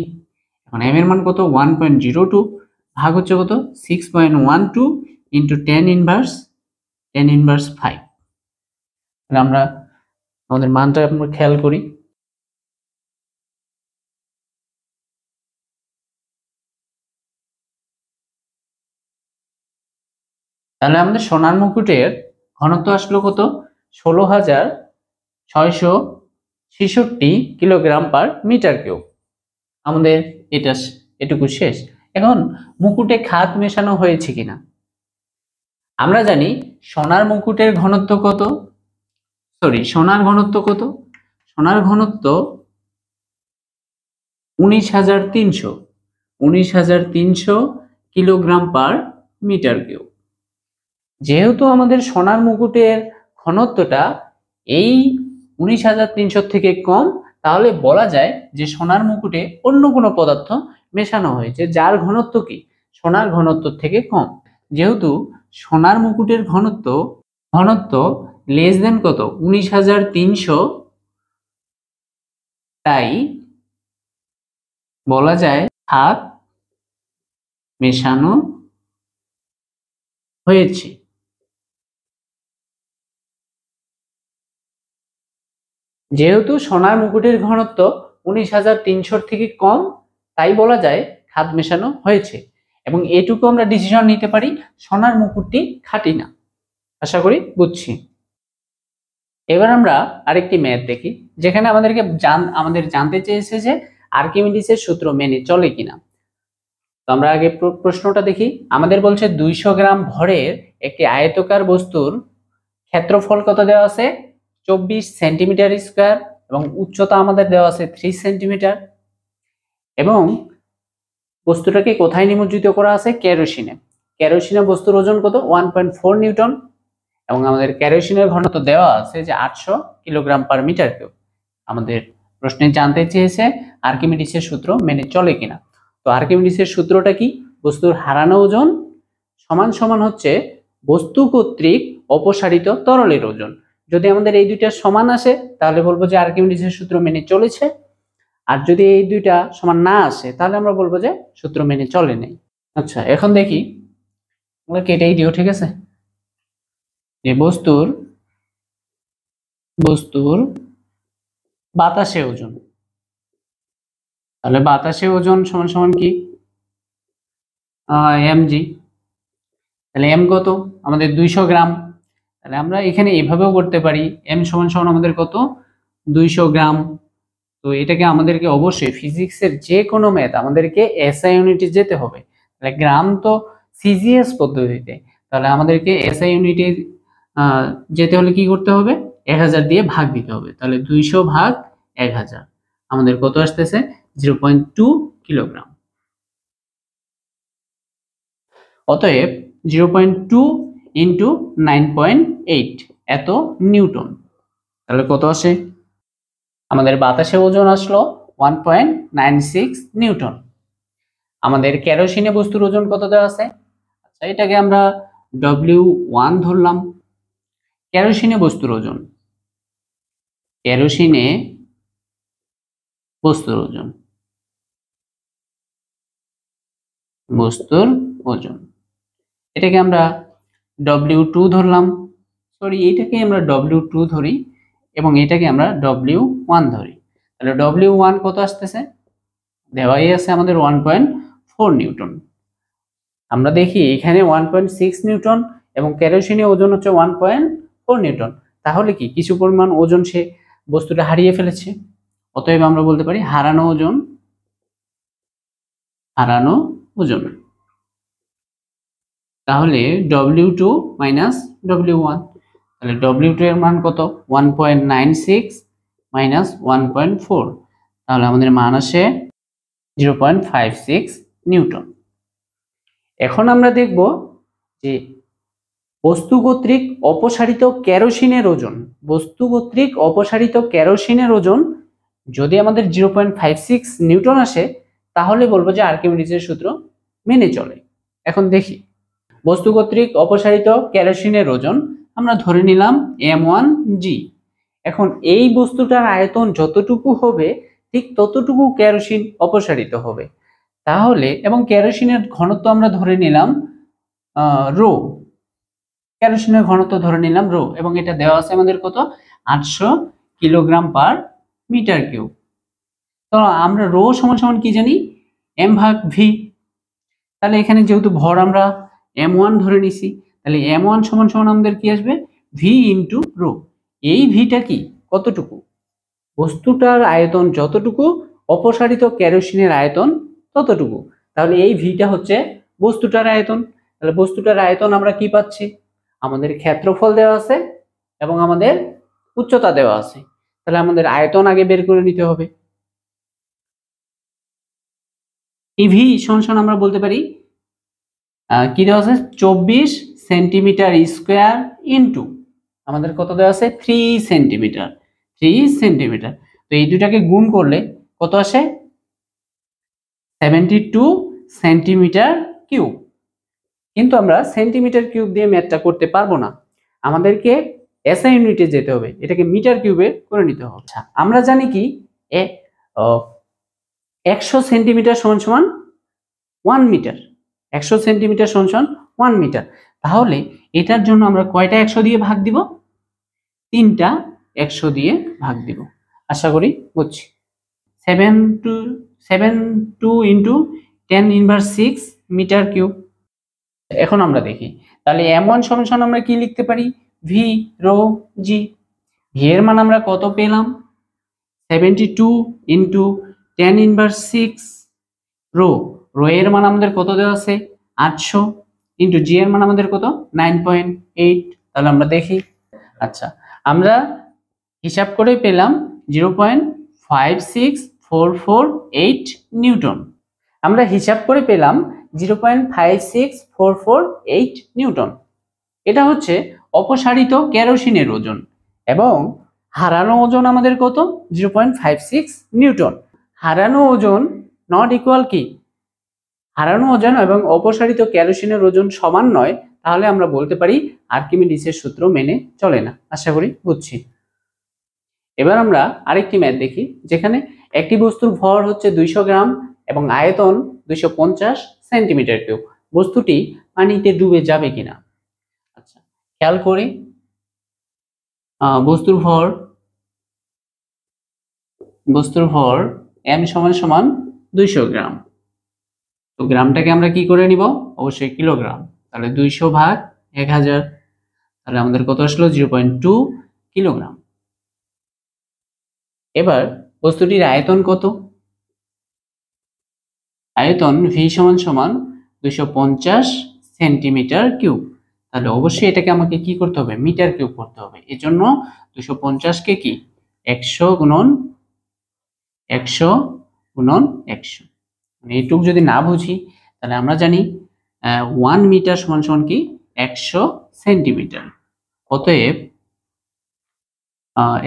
এখন এম এর মান কত, 1.02 ভাগ হচ্ছে কত, 6.12 ইন্টু 10 ইনভার্স 5। তাহলে আমরা আমাদের মানটা আমরা খেয়াল করি, তাহলে আমাদের সোনার মুকুটের ঘনত্ব আসলো কত, 16,666 কিলোগ্রাম পার মিটার কিউব। আমাদের এটুকু শেষ। এখন মুকুটে খাদ মেশানো হয়েছে কিনা, আমরা জানি সোনার মুকুটের ঘনত্ব কত, সোনার ঘনত্ব কত, সোনার ঘনত্ব 19,300, 19,300 কিলোগ্রাম পার মিটার কিউব। যেহেতু আমাদের সোনার মুকুটের ঘনত্বটা এই 19,300 থেকে কম, তাহলে বলা যায় যে সোনার মুকুটে অন্য কোনো পদার্থ মেশানো হয়েছে যার ঘনত্ব কি সোনার ঘনত্ব থেকে কম। যেহেতু সোনার মুকুটের ঘনত্ব লেস দেন কত 19,300, তাই বলা যায় হাত মেশানো হয়েছে। যেহেতু সোনার মুকুটের ঘনত্ব 19,300 থেকে কম, তাই বলা যায় খাদ মেশানো হয়েছে। এবং এটুকু আমরা ডিসিশন নিতে পারি সোনার মুকুটটি খাঁটি না। আশা করি বুঝছি। এবার আমরা আরেকটি ম্যাথ দেখি, যেখানে আমাদের জানতে চেয়েছে যে আর্কিমিডিসের সূত্র মেনে চলে কিনা। তো আমরা আগে প্রশ্নটা দেখি। আমাদের বলছে 200 গ্রাম ভরের একটি আয়তকার বস্তুর ক্ষেত্রফল কত দেওয়া আছে 24 সেন্টিমিটার স্কোয়ার এবং উচ্চতা আমাদের দেওয়া আছে 3 সেন্টিমিটার, এবং বস্তুটাকে কোথায় নিমজ্জিত করা আছে কেরোসিনে বস্তুর ওজন কত 1.4 নিউটন, এবং আমাদের কেরোসিনের ঘনত্ব দেওয়া আছে যে 800 কিলোগ্রাম পার মিটার কিউব। আমাদের প্রশ্নে জানতে চেয়েছে আর্কিমিডিসের সূত্র মেনে চলে কিনা। তো আর্কিমিডিসের সূত্রটা কি, বস্তুর হারানো ওজন সমান সমান হচ্ছে বস্তু কর্তৃক অপসারিত তরলের ওজন। যদি আমাদের এই দুইটা সমান আসে তাহলে বলবো যে আর্কিমিডিসের সূত্র মেনে চলেছে, আর যদি এই দুইটা সমান না আসে তাহলে আমরা বলবো যে সূত্র মেনে চলে নেই। আচ্ছা, এখন দেখি আমরা কেটেই দিও, ঠিক আছে। যে বস্তুর বাতাসে ওজন, তাহলে বাতাসে ওজন সমান সমান কি mg। তাহলে m কত আমাদের 200 গ্রাম। তাহলে আমরা এখানে এভাবেও করতে পারি, m সমান সমান আমাদের কত 200 গ্রাম। তো এটাকে আমাদেরকে অবশ্যই ফিজিক্সের যে কোনো ম্যাথ আমাদেরকে এসআই ইউনিটে যেতে হবে। তাহলে গ্রাম তো সিজিএস পদ্ধতিতে, তাহলে আমাদেরকে এসআই ইউনিটে যেতে হলে কি করতে হবে 1000 দিয়ে ভাগ দিতে হবে। তাহলে 200 ভাগ 1000 আমাদের কত আসতেছে 0.2 কিলোগ্রাম। অতএব 0.2 ইন্টু 9.8 এত নিউটন। তাহলে কত আসে আমাদের বাতাসে ওজন আসলো 1.96 নিউটন। আমাদের কেরোসিনে বস্তুর ওজন কত দেওয়া আছে, আচ্ছা এটাকে আমরা W1 ধরলাম। কেরোসিনে বস্তুর ওজন এটাকে আমরা W2 ধরলাম, সরি এটাকে আমরা W2 ধরি এবং এটাকে আমরা W1 ধরি। তাহলে W1 কত আসতেছে দেওয়াই আছে আমাদের 1.4 নিউটন। আমরা দেখি এখানে 1.6 নিউটন এবং কেরোসিনে ওজন হচ্ছে 1.4 নিউটন। তাহলে কি কিছু পরিমাণ ওজন সে বস্তুটা হারিয়ে ফেলেছে। অতএব আমরা বলতে পারি হারানো ওজন। তাহলে W2 মাইনাস W1, তাহলে W2 এর মান কত 1.96 মাইনাস 1.4, তাহলে আমাদের মান আসে 0.56 নিউটন। এখন আমরা দেখব যে বস্তু কর্তৃক অপসারিত কেরোসিনের ওজন যদি আমাদের 0.56 নিউটন আসে তাহলে বলবো যে আর্কিমিডিসের সূত্র মেনে চলে। এখন দেখি বস্তু কর্তৃক অপসারিত কেরোসিনের ওজন আমরা ধরে নিলাম m1g। এখন এই বস্তুটার আয়তন যতটুকু হবে ঠিক ততটুকু কেরোসিন অপসারিত হবে। তাহলে এবং কেরোসিনের ঘনত্ব আমরা ধরে নিলাম রো, কেরোসিনের ঘনত্ব ধরে নিলাম রো, এবং এটা দেওয়া আছে আমাদের কত 800 কিলোগ্রাম পার মিটার কিউব। তো আমরা রো সমান সমান কি জানি m ভাগ v। তাহলে এখানে যেহেতু ভর আমরা m1 ধরে নিছি, তাহলে m1 সমান সমান আমাদের কি আসবে v ইন্টু রো। এই ভিটা কি কতটুকু বস্তুটার আয়তন যতটুকু অপসারিত কেরোসিনের আয়তন ততটুকু। তাহলে এই ভিটা হচ্ছে বস্তুটার আয়তন। তাহলে বস্তুটার আয়তন আমরা কি পাচ্ছি আমাদের ক্ষেত্রফল দেওয়া আছে এবং আমাদের উচ্চতা দেওয়া আছে। তাহলে আমাদের আয়তন আগে বের করে নিতে হবে। ইভি সমান আমরা বলতে পারি কি দেওয়া আছে 24 সেন্টিমিটার স্কোয়ার ইন্টু আমাদের কত দেওয়া আছে 3 সেন্টিমিটার। তো এই দুটাকে গুণ করলে কত আসে 72 সেন্টিমিটার কিউব। কিন্তু আমরা সেন্টিমিটার কিউব দিয়ে ম্যাথটা করতে পারবো না, আমাদেরকে এসআই ইউনিটে যেতে হবে, এটাকে মিটার কিউবে করে নিতে হবে। আচ্ছা, আমরা জানি কি 100 সেন্টিমিটার সমান সমান 1 মিটার, 100 সেন্টিমিটার সমান সমান 1 মিটার। তাহলে এটার জন্য আমরা কয়টা 100 দিয়ে ভাগ দিব? 3টা 100 দিয়ে ভাগ দিব। আশা করি বুঝছি। 72 ইন্টু 10 ইনভার্স 6 মিটার কিউব। এখন আমরা দেখি, তাহলে m1 সমান আমরা কি লিখতে পারি? ভি রো জি। ভি এর মান আমরা কত পেলাম? 72 ইন্টু 10 ইনভার্স 6 রো। রো এর মান আমাদের কত দেওয়া আছে? 800 ইন্টু জি এর মান আমাদের কত? 9.8। তাহলে আমরা দেখি। আচ্ছা, আমরা হিসাব করে পেলাম 0.56448 নিউটন। আমরা হিসাব করে পেলাম 0.56448 নিউটন। এটা হচ্ছে অপসারিত কেরোসিনের ওজন, এবং হারানো ওজন আমাদের কত? 0.56 নিউটন। হারানো ওজন নট ইকুয়াল কি? হারানো ওজন এবং অপসারিত কেরোসিনের ওজন সমান নয়, তাহলে আমরা বলতে পারি আর্কিমিডিসের সূত্র মেনে চলে না। আশা করি বুঝছি। এবার আমরা আরেকটি ম্যাথ দেখি, যেখানে একটি বস্তুর ভর হচ্ছে 200 গ্রাম এবং আয়তন 250 সেন্টিমিটার কিউব। বস্তুটি পানিতে ডুবে যাবে কিনা। আচ্ছা, খেয়াল করি, বস্তুর ভর m সমান 200 গ্রাম। তো গ্রামটাকে আমরা কি করে নিব? অবশ্যই কিলোগ্রাম। তাহলে 200 ভাগ 1000, তাহলে আমাদের কত আসলো? 0.2 কিলোগ্রাম। এবার বস্তুটির আয়তন কত? আয়তন ভি সমান 250 সেন্টিমিটার কিউব। তাহলে অবশ্যই এটাকে আমাকে কি করতে হবে? মিটার কিউব করতে হবে। এর জন্য 250 কে কি 100 গুণন 100 গুণন 100। মানে এইটুক যদি না বুঝি, তাহলে আমরা জানি 1 মিটার সমান কি 100 সেন্টিমিটার। অতএব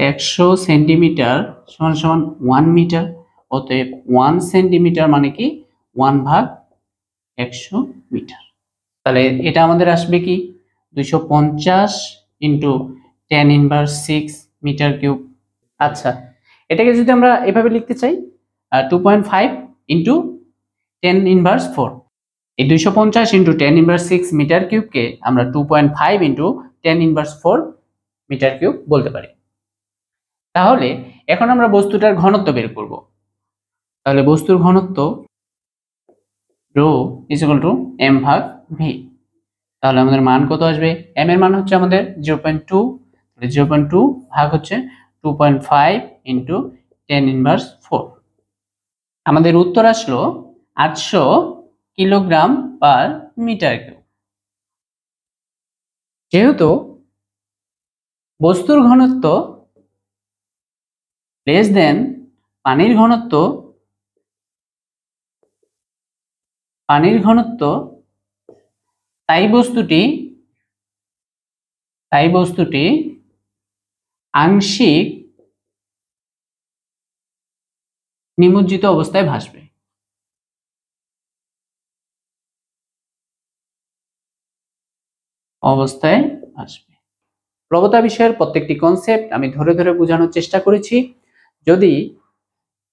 100 সেন্টিমিটার সমান 1 মিটার। অতএব 1 সেন্টিমিটার মানে কি 1 ভাগ 100 মিটার। তাহলে এটা আমাদের আসবে কি 250 ইন্টু 10 ইনভার্স 6 মিটার কিউব। আচ্ছা, এটাকে যদি আমরা এভাবে লিখতে চাই 2.5 ইন্টু 10 ইনভার্স 4, এই 250 ইন্টু 10 ইনভার্স 6 মিটার কিউবকে আমরা 2.5 ইন্টু 10 ইনভার্স 4 মিটার কিউব বলতে পারি। তাহলে এখন আমরা বস্তুটার ঘনত্ব বের করব। তাহলে বস্তুর ঘনত্ব rho is equal to m ভাগ v। তাহলে আমাদের মান কত আসবে? m এর মান হচ্ছে আমাদের 0.2, তাহলে 0.2 ভাগ হচ্ছে 2.5 ইন্টু 10 ইনভার্স 4। আমাদের উত্তর আসলো 800 কিলোগ্রাম পার মিটার কিউব। যেহেতু বস্তুর ঘনত্ব লেস দেন পানির ঘনত্ব, তাই বস্তুটি আংশিক নিমজ্জিত অবস্থায় ভাসবে। প্রবণতা বিষয়ের প্রত্যেকটি কনসেপ্ট আমি ধরে ধরে বোঝানোর চেষ্টা করেছি। যদি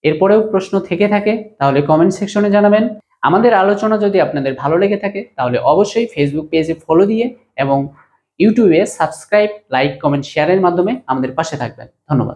এরপরেও প্রশ্ন থেকে থাকে তাহলে কমেন্ট সেকশনে জানাবেন। আমাদের আলোচনা যদি আপনাদের ভালো লেগে থাকে তাহলে অবশ্যই ফেসবুক পেজে ফলো দিয়ে এবং ইউটিউবে সাবস্ক্রাইব, লাইক, কমেন্ট, শেয়ারের মাধ্যমে আমাদের পাশে থাকবেন। ধন্যবাদ।